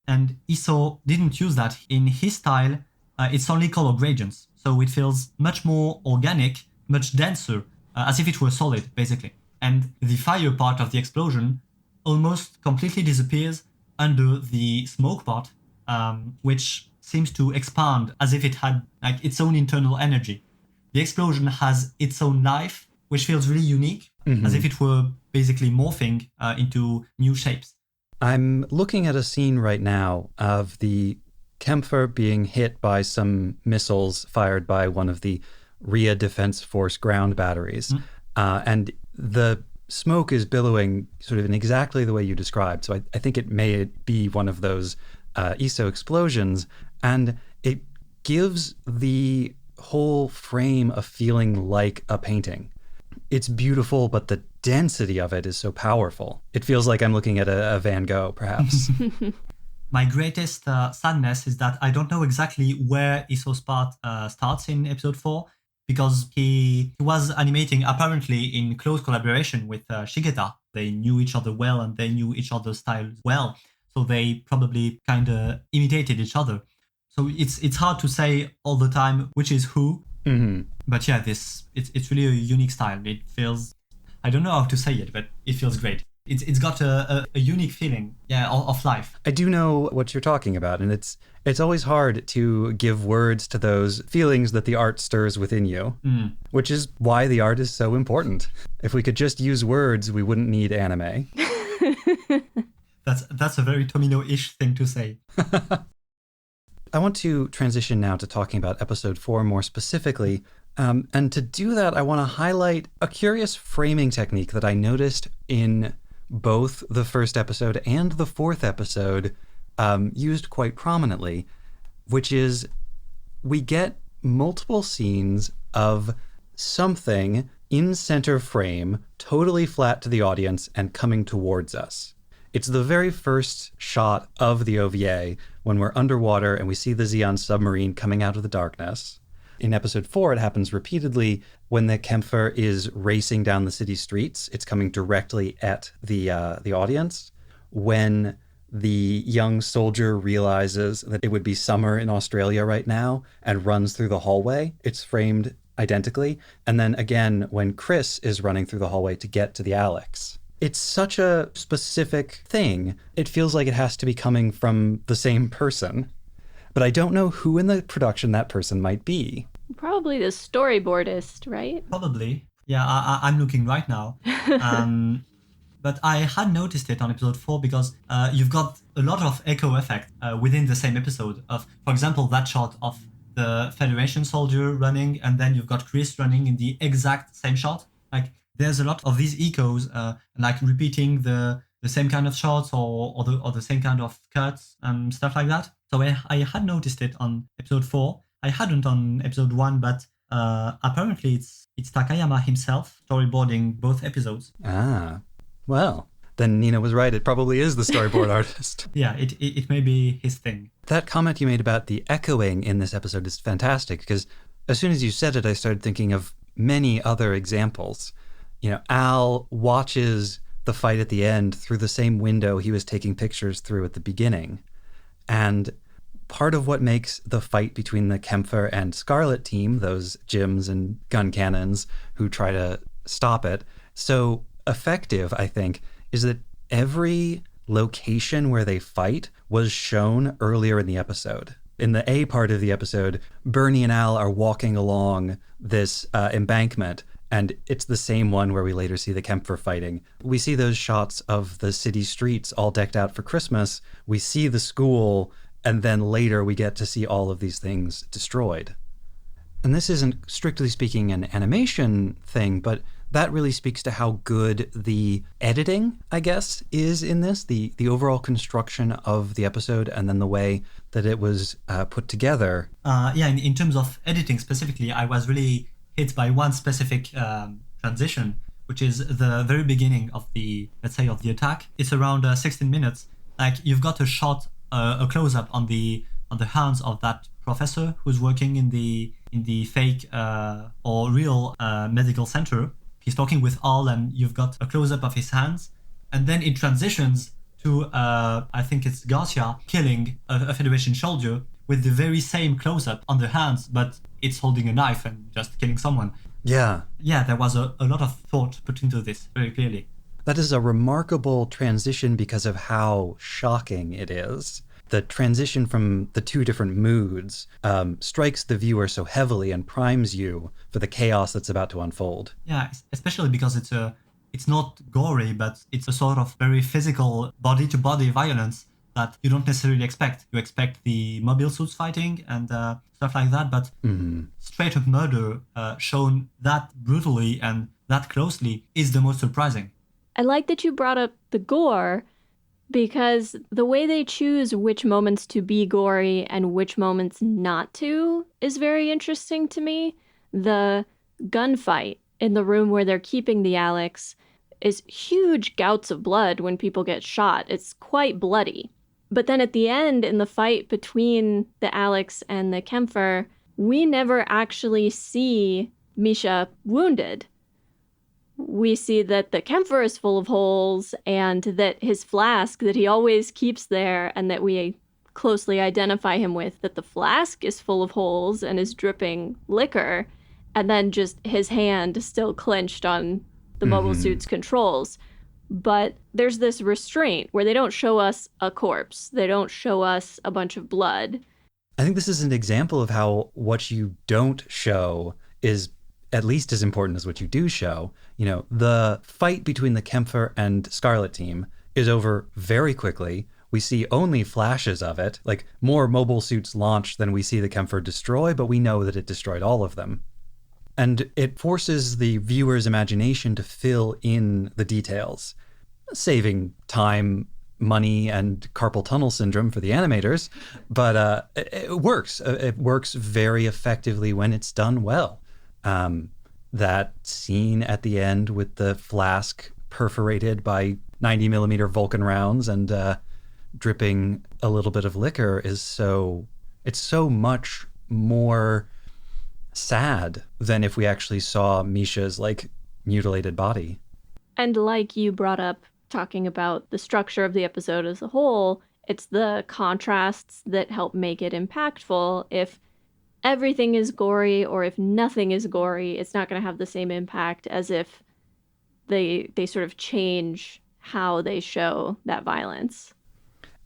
And Iso didn't use that. In his style, it's only color gradients. So it feels much more organic, much denser as if it were solid, basically. And the fire part of the explosion almost completely disappears under the smoke part, which seems to expand as if it had like its own internal energy. The explosion has its own life, which feels really unique, as if it were basically morphing into new shapes. I'm looking at a scene right now of the Kämpfer being hit by some missiles fired by one of the RIA Defense Force ground batteries. And the smoke is billowing sort of in exactly the way you described. So I think it may be one of those ESO explosions. And it gives the whole frame a feeling like a painting. It's beautiful, but the density of it is so powerful. It feels like I'm looking at a Van Gogh, perhaps. My greatest sadness is that I don't know exactly where Iso's part starts in episode 4, because he was animating apparently in close collaboration with Shigeta. They knew each other well and they knew each other's styles well, so they probably kind of imitated each other. So it's hard to say all the time which is who. But yeah, it's really a unique style. It feels, I don't know how to say it, but it feels great. It's got a unique feeling, of life. I do know what you're talking about, and it's always hard to give words to those feelings that the art stirs within you, which is why the art is so important. If we could just use words, we wouldn't need anime. That's a very Tomino-ish thing to say. I want to transition now to talking about episode 4 more specifically. And to do that, I want to highlight a curious framing technique that I noticed in both the first episode and the fourth episode, used quite prominently, which is we get multiple scenes of something in center frame, totally flat to the audience and coming towards us. It's the very first shot of the OVA when we're underwater and we see the Zeon submarine coming out of the darkness. In episode 4, it happens repeatedly when the Kämpfer is racing down the city streets. It's coming directly at the audience. When the young soldier realizes that it would be summer in Australia right now and runs through the hallway, it's framed identically. And then again, when Chris is running through the hallway to get to the Alex. It's such a specific thing. It feels like it has to be coming from the same person. But I don't know who in the production that person might be. Probably the storyboardist, right? Probably. Yeah, I'm looking right now. But I had noticed it on episode 4 because you've got a lot of echo effect within the same episode of, for example, that shot of the Federation soldier running, and then you've got Chris running in the exact same shot. Like, there's a lot of these echoes, like repeating the same kind of shots or the same kind of cuts and stuff like that. So I had noticed it on episode 4. I hadn't on episode 1, but apparently it's Takayama himself storyboarding both episodes. Ah, well, then Nina was right. It probably is the storyboard artist. Yeah, it may be his thing. That comment you made about the echoing in this episode is fantastic, because as soon as you said it, I started thinking of many other examples. You know, Al watches the fight at the end through the same window he was taking pictures through at the beginning. And part of what makes the fight between the Kämpfer and Scarlet team, those Jims and gun cannons who try to stop it, so effective, I think, is that every location where they fight was shown earlier in the episode. In the A part of the episode, Bernie and Al are walking along this embankment, and it's the same one where we later see the Kämpfer fighting. We see those shots of the city streets all decked out for Christmas. We see the school, and then later we get to see all of these things destroyed. And this isn't, strictly speaking, an animation thing, but that really speaks to how good the editing, I guess, is in this, the overall construction of the episode, and then the way that it was put together. In terms of editing specifically, I was really hit by one specific transition, which is the very beginning of the attack. It's around 16 minutes. Like, you've got a shot, a close-up on the hands of that professor who's working in the fake or real medical center. He's talking with Al, and you've got a close-up of his hands, and then it transitions to I think it's Garcia killing a Federation soldier with the very same close-up on the hands, but it's holding a knife and just killing someone. Yeah. Yeah, there was a lot of thought put into this very clearly. That is a remarkable transition because of how shocking it is. The transition from the two different moods strikes the viewer so heavily and primes you for the chaos that's about to unfold. Yeah, especially because it's not gory, but it's a sort of very physical body-to-body violence that you don't necessarily expect. You expect the mobile suits fighting and stuff like that, but straight-up murder shown that brutally and that closely is the most surprising. I like that you brought up the gore, because the way they choose which moments to be gory and which moments not to is very interesting to me. The gunfight in the room where they're keeping the Alex is huge gouts of blood when people get shot. It's quite bloody. But then at the end, in the fight between the Alex and the Kempfer, we never actually see Misha wounded. We see that the Kempfer is full of holes and that his flask that he always keeps there and that we closely identify him with, that the flask is full of holes and is dripping liquor, and then just his hand still clenched on the mobile suit's controls. But there's this restraint where they don't show us a corpse. They don't show us a bunch of blood. I think this is an example of how what you don't show is at least as important as what you do show. You know, the fight between the Kempfer and Scarlet team is over very quickly. We see only flashes of it, like more mobile suits launched than we see the Kempfer destroy, but we know that it destroyed all of them. And it forces the viewer's imagination to fill in the details, saving time, money, and carpal tunnel syndrome for the animators. But it works. It works very effectively when it's done well. That scene at the end with the flask perforated by 90 millimeter Vulcan rounds and dripping a little bit of liquor is it's so much more sad than if we actually saw Misha's like mutilated body. And like you brought up, talking about the structure of the episode as a whole, it's the contrasts that help make it impactful. If everything is gory or if nothing is gory, it's not going to have the same impact as if they sort of change how they show that violence.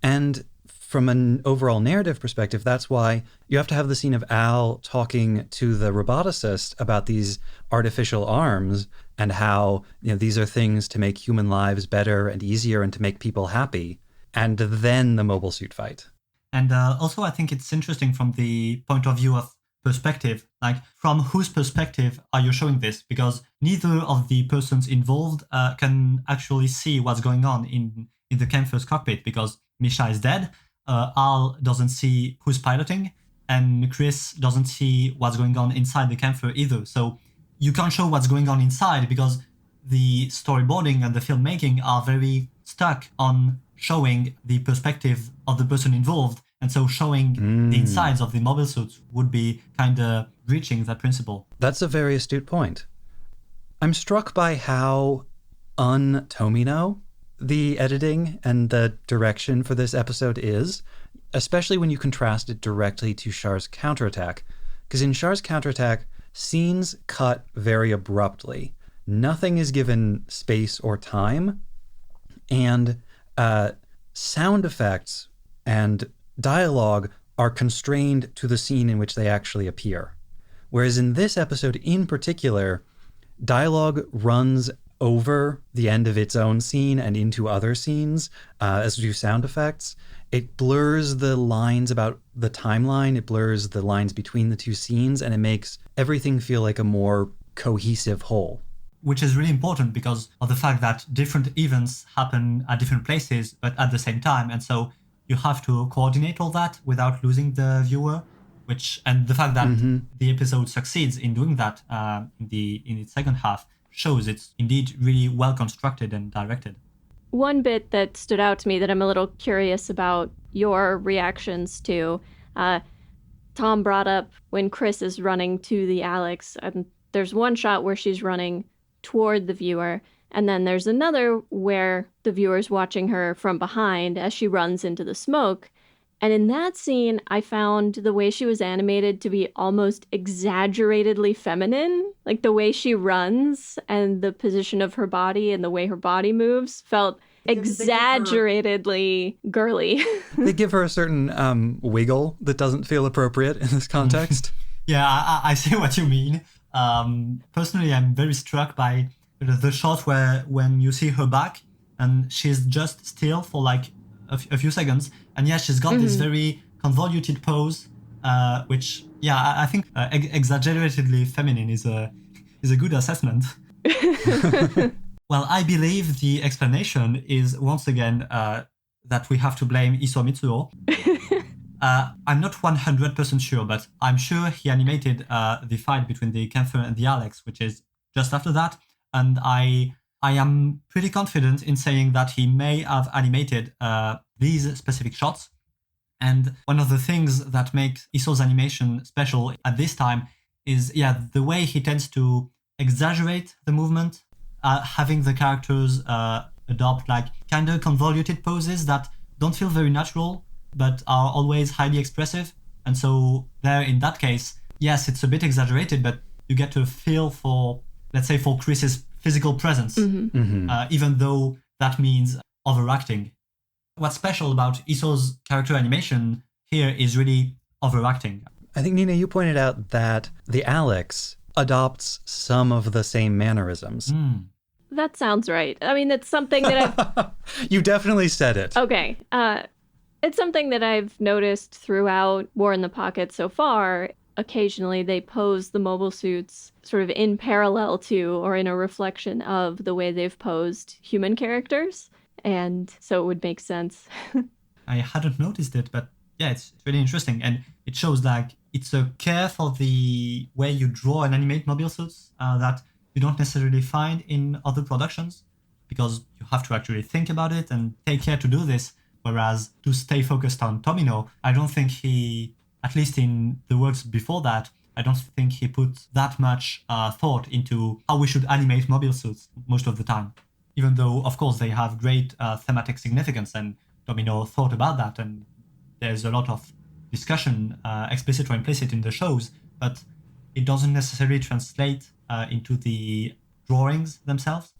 And from an overall narrative perspective, that's why you have to have the scene of Al talking to the roboticist about these artificial arms and how, you know, these are things to make human lives better and easier and to make people happy. And then the mobile suit fight. And also, I think it's interesting from the point of view of perspective. Like, from whose perspective are you showing this? Because neither of the persons involved can actually see what's going on in the Kempfer's cockpit, because Misha is dead, Al doesn't see who's piloting, and Chris doesn't see what's going on inside the Kempfer either. So you can't show what's going on inside because the storyboarding and the filmmaking are very stuck on showing the perspective of the person involved. And so showing the insides of the mobile suits would be kind of breaching that principle. That's a very astute point. I'm struck by how un-Tomino the editing and the direction for this episode is, especially when you contrast it directly to Char's counterattack. Because in Char's counterattack, scenes cut very abruptly. Nothing is given space or time, and sound effects and dialogue are constrained to the scene in which they actually appear. Whereas in this episode in particular, dialogue runs over the end of its own scene and into other scenes, as do sound effects. It blurs the lines about the timeline, it blurs the lines between the two scenes, and it makes everything feel like a more cohesive whole. Which is really important because of the fact that different events happen at different places, but at the same time. And so you have to coordinate all that without losing the viewer, and the fact that the episode succeeds in doing that in its second half shows it's indeed really well constructed and directed. One bit that stood out to me that I'm a little curious about your reactions to, Tom brought up when Chris is running to the Alex, and there's one shot where she's running toward the viewer, and then there's another where the viewer's watching her from behind as she runs into the smoke. And in that scene, I found the way she was animated to be almost exaggeratedly feminine. Like the way she runs and the position of her body and the way her body moves felt exaggeratedly girly. They give her a certain wiggle that doesn't feel appropriate in this context. Yeah, I see what you mean. Personally, I'm very struck by the shot where when you see her back and she's just still for like a few seconds, and yeah, she's got this very convoluted pose, which I think exaggeratedly feminine is a good assessment. Well, I believe the explanation is once again that we have to blame Isao Mitsuo. I'm not 100% sure, but I'm sure he animated the fight between the Kempfer and the Alex, which is just after that. And I am pretty confident in saying that he may have animated these specific shots. And one of the things that makes Isao's animation special at this time is, the way he tends to exaggerate the movement, having the characters adopt like kind of convoluted poses that don't feel very natural, but are always highly expressive. And so there, in that case, yes, it's a bit exaggerated, but you get a feel for, let's say, for Chris's physical presence, even though that means overacting. What's special about Isao's character animation here is really overacting. I think, Nina, you pointed out that the Alex adopts some of the same mannerisms. That sounds right. I mean, it's something that I've... You definitely said it. Okay. It's something that I've noticed throughout War in the Pocket so far. Occasionally they pose the mobile suits sort of in parallel to or in a reflection of the way they've posed human characters. And so it would make sense. I hadn't noticed it, but yeah, it's really interesting. And it shows like it's a care for the way you draw and animate mobile suits that you don't necessarily find in other productions, because you have to actually think about it and take care to do this. Whereas to stay focused on Tomino, I don't think he, at least in the works before that, I don't think he put that much thought into how we should animate mobile suits most of the time. Even though, of course, they have great thematic significance, and Tomino thought about that, and there's a lot of discussion, explicit or implicit, in the shows, but it doesn't necessarily translate into the drawings themselves.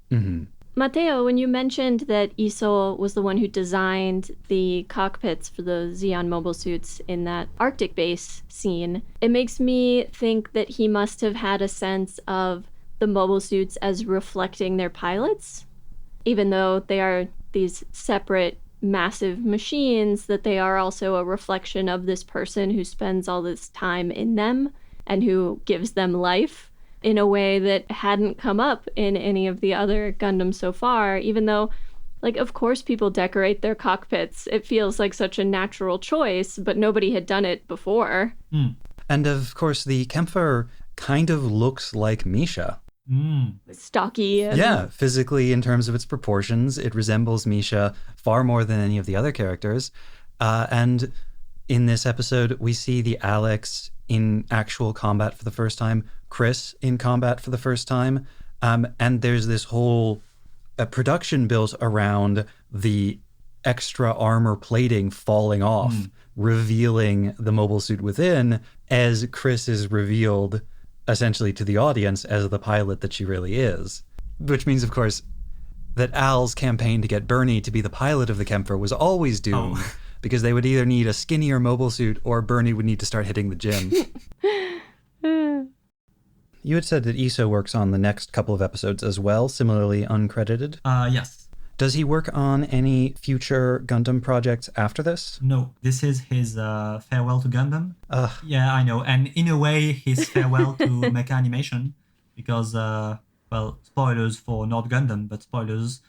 Matteo, when you mentioned that Isao was the one who designed the cockpits for the Zeon mobile suits in that Arctic base scene, it makes me think that he must have had a sense of the mobile suits as reflecting their pilots, even though they are these separate massive machines, that they are also a reflection of this person who spends all this time in them and who gives them life in a way that hadn't come up in any of the other Gundams so far, even though, like, of course people decorate their cockpits. It feels like such a natural choice, but nobody had done it before. And of course, the Kempfer kind of looks like Misha. Stocky. Yeah, physically, in terms of its proportions, it resembles Misha far more than any of the other characters. And in this episode, we see the Alex in actual combat for the first time, Chris in combat for the first time, and there's this whole production built around the extra armor plating falling off, revealing the mobile suit within, as Chris is revealed essentially to the audience as the pilot that she really is. Which means, of course, that Al's campaign to get Bernie to be the pilot of the Kempfer was always doomed, because they would either need a skinnier mobile suit or Bernie would need to start hitting the gym. You had said that Isao works on the next couple of episodes as well, similarly uncredited. Yes. Does he work on any future Gundam projects after this? No, this is his farewell to Gundam. Yeah, I know. And in a way, his farewell to mecha animation, because, well, spoilers for not Gundam, but spoilers.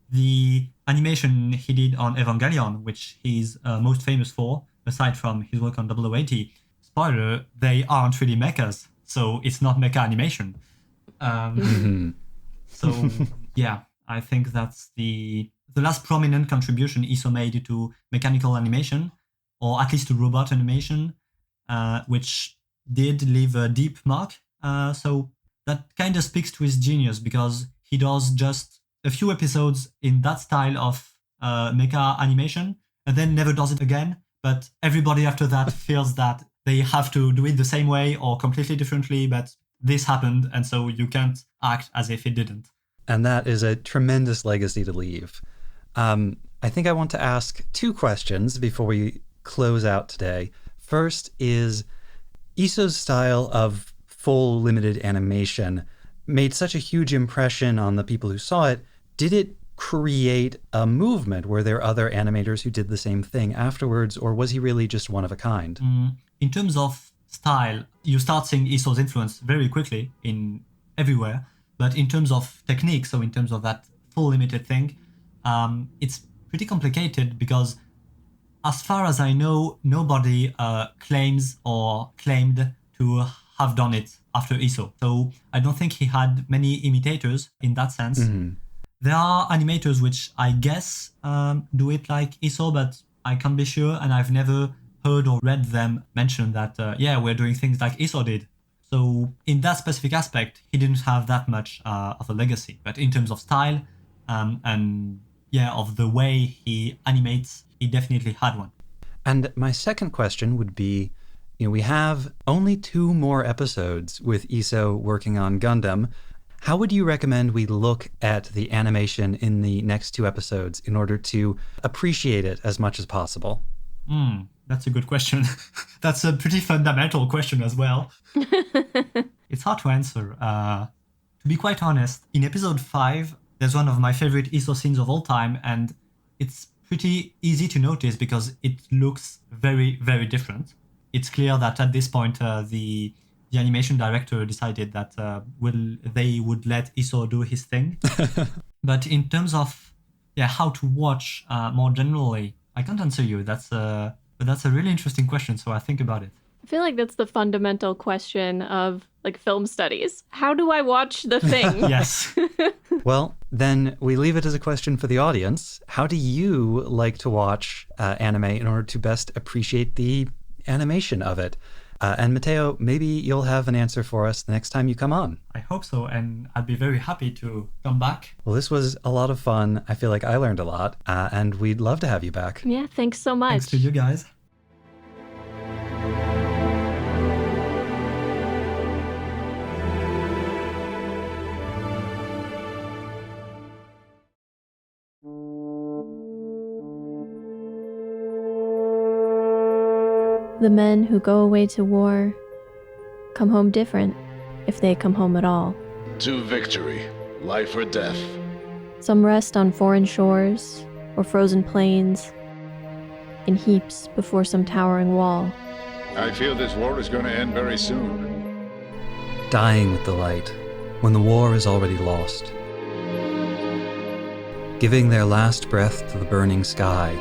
The animation he did on Evangelion, which he's most famous for, aside from his work on 0080, spoiler, they aren't really mechas, so it's not mecha animation. So, yeah, I think that's the last prominent contribution Isao made to mechanical animation, or at least to robot animation, which did leave a deep mark. So that kind of speaks to his genius, because he does just a few episodes in that style of mecha animation, and then never does it again. but everybody after that feels that they have to do it the same way or completely differently, but this happened, and so you can't act as if it didn't. And that is a tremendous legacy to leave. I think I want to ask two questions before we close out today. First is, Isso's style of full limited animation made such a huge impression on the people who saw it. Did it create a movement? Were there other animators who did the same thing afterwards, or was he really just one of a kind? In terms of style, you start seeing Isso's influence very quickly in everywhere. But in terms of technique, so in terms of that full limited thing, it's pretty complicated because as far as I know, nobody claims or claimed to have done it after Isso. So I don't think he had many imitators in that sense. There are animators which I guess do it like Isso, but I can't be sure, and I've never heard or read them mention that, we're doing things like Isso did. So in that specific aspect, he didn't have that much of a legacy. But in terms of style of the way he animates, he definitely had one. And my second question would be, we have only 2 more episodes with Isso working on Gundam. How would you recommend we look at the animation in the next 2 episodes in order to appreciate it as much as possible? That's a good question. That's a pretty fundamental question as well. It's hard to answer. To be quite honest, in episode 5, there's one of my favorite Isso scenes of all time, and it's pretty easy to notice because it looks very, very different. It's clear that at this point, the animation director decided that they would let Isso do his thing. But in terms of how to watch more generally, I can't answer you. But that's a really interesting question, so I think about it. I feel like that's the fundamental question of like film studies. How do I watch the thing? Yes. Well, then we leave it as a question for the audience. How do you like to watch anime in order to best appreciate the animation of it? And Matteo, maybe you'll have an answer for us the next time you come on. I hope so, and I'd be very happy to come back. Well, this was a lot of fun. I feel like I learned a lot, and we'd love to have you back. Yeah, thanks so much. Thanks to you guys. The men who go away to war come home different, if they come home at all. To victory, life or death. Some rest on foreign shores or frozen plains, in heaps before some towering wall. I feel this war is going to end very soon. Dying with the light, when the war is already lost. Giving their last breath to the burning sky,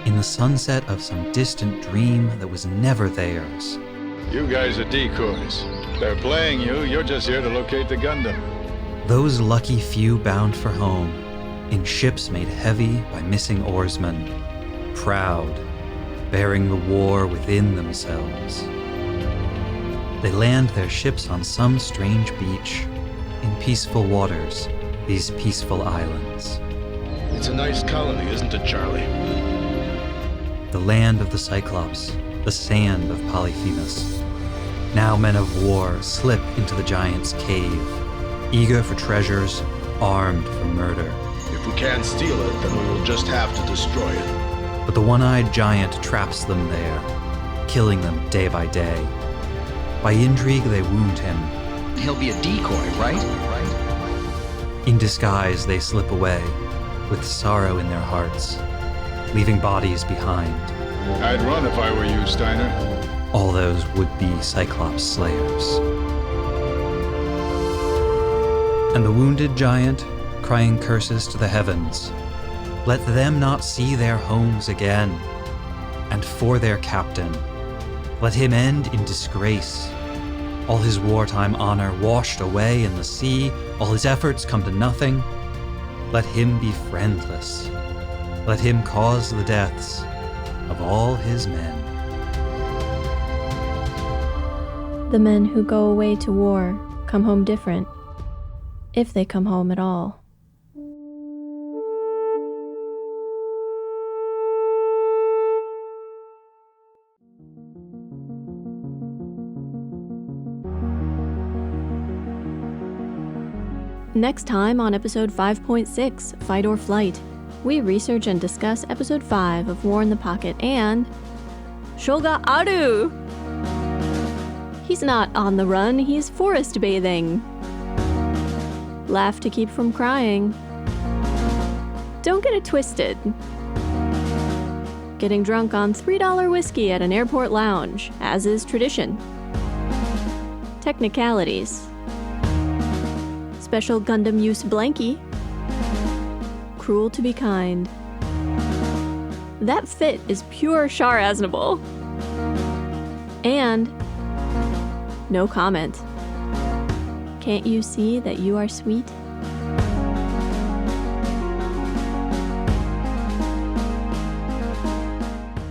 in the sunset of some distant dream that was never theirs. You guys are decoys. They're playing you, you're just here to locate the Gundam. Those lucky few bound for home, in ships made heavy by missing oarsmen, proud, bearing the war within themselves. They land their ships on some strange beach, in peaceful waters, these peaceful islands. It's a nice colony, isn't it, Charlie? The land of the Cyclops, the sand of Polyphemus. Now men of war slip into the giant's cave, eager for treasures, armed for murder. If we can't steal it, then we will just have to destroy it. But the one-eyed giant traps them there, killing them day by day. By intrigue, they wound him. He'll be a decoy, right? In disguise, they slip away, with sorrow in their hearts, leaving bodies behind. I'd run if I were you, Steiner. All those would-be Cyclops slayers. And the wounded giant, crying curses to the heavens, let them not see their homes again. And for their captain, let him end in disgrace. All his wartime honor washed away in the sea, all his efforts come to nothing. Let him be friendless. Let him cause the deaths of all his men. The men who go away to war come home different, if they come home at all. next time on episode 5.6, Fight or Flight, we research and discuss episode 5 of War in the Pocket and Shoga Aru! He's not on the run, he's forest bathing. Laugh to keep from crying. Don't get it twisted. Getting drunk on $3 whiskey at an airport lounge, as is tradition. Technicalities. Special Gundam use blankie. Cruel to be kind. That fit is pure Char Aznable. And no comment. Can't you see that you are sweet?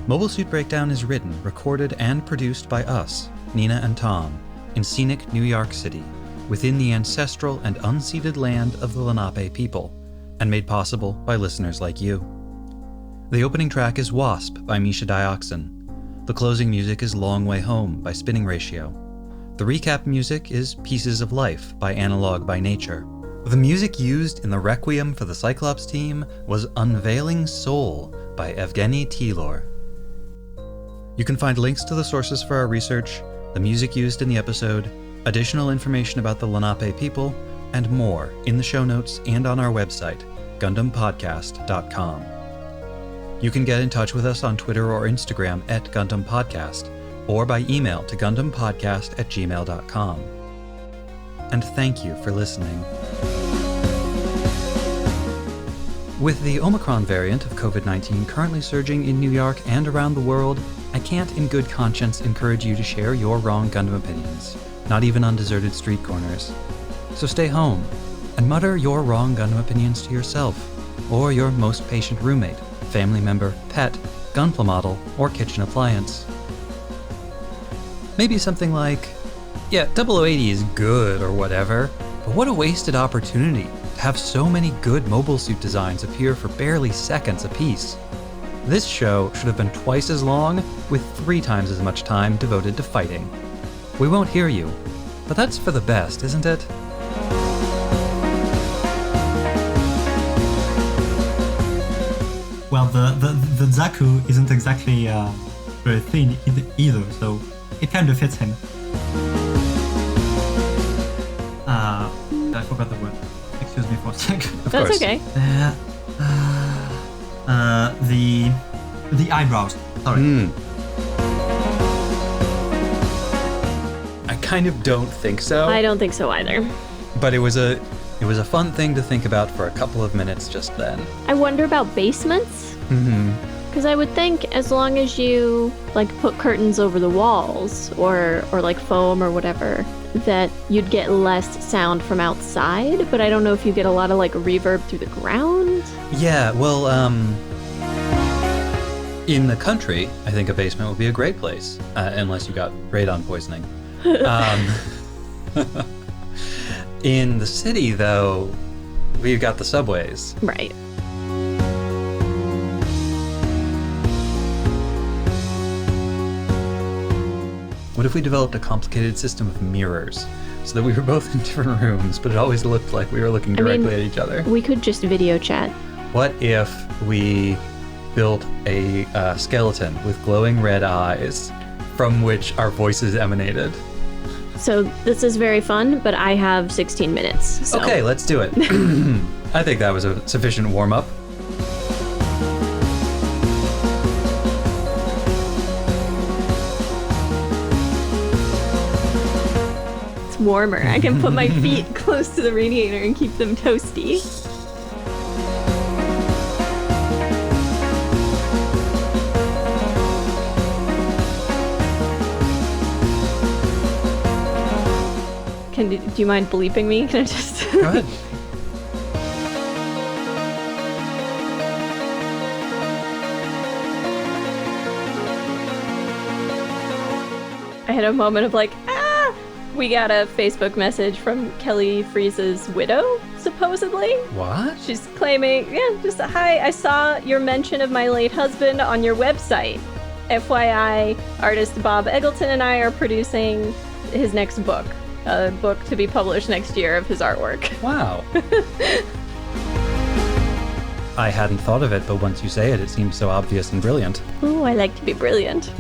Mobile Suit Breakdown is written, recorded, and produced by us, Nina and Tom, in scenic New York City, within the ancestral and unceded land of the Lenape people, and made possible by listeners like you. The opening track is Wasp by Misha Dioxin. The closing music is Long Way Home by Spinning Ratio. The recap music is Pieces of Life by Analog by Nature. The music used in the Requiem for the Cyclops team was Unveiling Soul by Evgeny Tilor. You can find links to the sources for our research, the music used in the episode, additional information about the Lenape people, and more in the show notes and on our website, GundamPodcast.com. You can get in touch with us on Twitter or Instagram at Gundam Podcast, or by email to GundamPodcast@gmail.com. And thank you for listening. With the Omicron variant of COVID-19 currently surging in New York and around the world, I can't in good conscience encourage you to share your wrong Gundam opinions, not even on deserted street corners. So stay home and mutter your wrong Gundam opinions to yourself, or your most patient roommate, family member, pet, gunpla model, or kitchen appliance. Maybe something like, yeah, 0080 is good or whatever, but what a wasted opportunity to have so many good mobile suit designs appear for barely seconds apiece. This show should have been twice as long, with 3 times as much time devoted to fighting. We won't hear you, but that's for the best, isn't it? Well, the Zaku isn't exactly very thin either, so it kind of fits him. I forgot the word. Excuse me for a second. Of That's course. okay. The eyebrows. Sorry. I kind of don't think so. I don't think so either. But it was a fun thing to think about for a couple of minutes just then. I wonder about basements. Because I would think as long as you put curtains over the walls or foam or whatever, that you'd get less sound from outside. But I don't know if you get a lot of reverb through the ground. Yeah, well, in the country, I think a basement would be a great place, unless you got radon poisoning. In the city, though, we've got the subways. Right. What if we developed a complicated system of mirrors so that we were both in different rooms, but it always looked like we were looking directly at each other? We could just video chat. What if we built a skeleton with glowing red eyes from which our voices emanated? So this is very fun, but I have 16 minutes. So. Okay, let's do it. I think that was a sufficient warm-up. It's warmer. I can put my feet close to the radiator and keep them toasty. Do you mind bleeping me? Can I just... Go ahead. I had a moment of we got a Facebook message from Kelly Freeze's widow, supposedly. What? She's claiming, hi, I saw your mention of my late husband on your website. FYI, artist Bob Eggleton and I are producing his next book. a book to be published next year of his artwork. Wow. I hadn't thought of it, but once you say it, it seems so obvious and brilliant. Ooh, I like to be brilliant.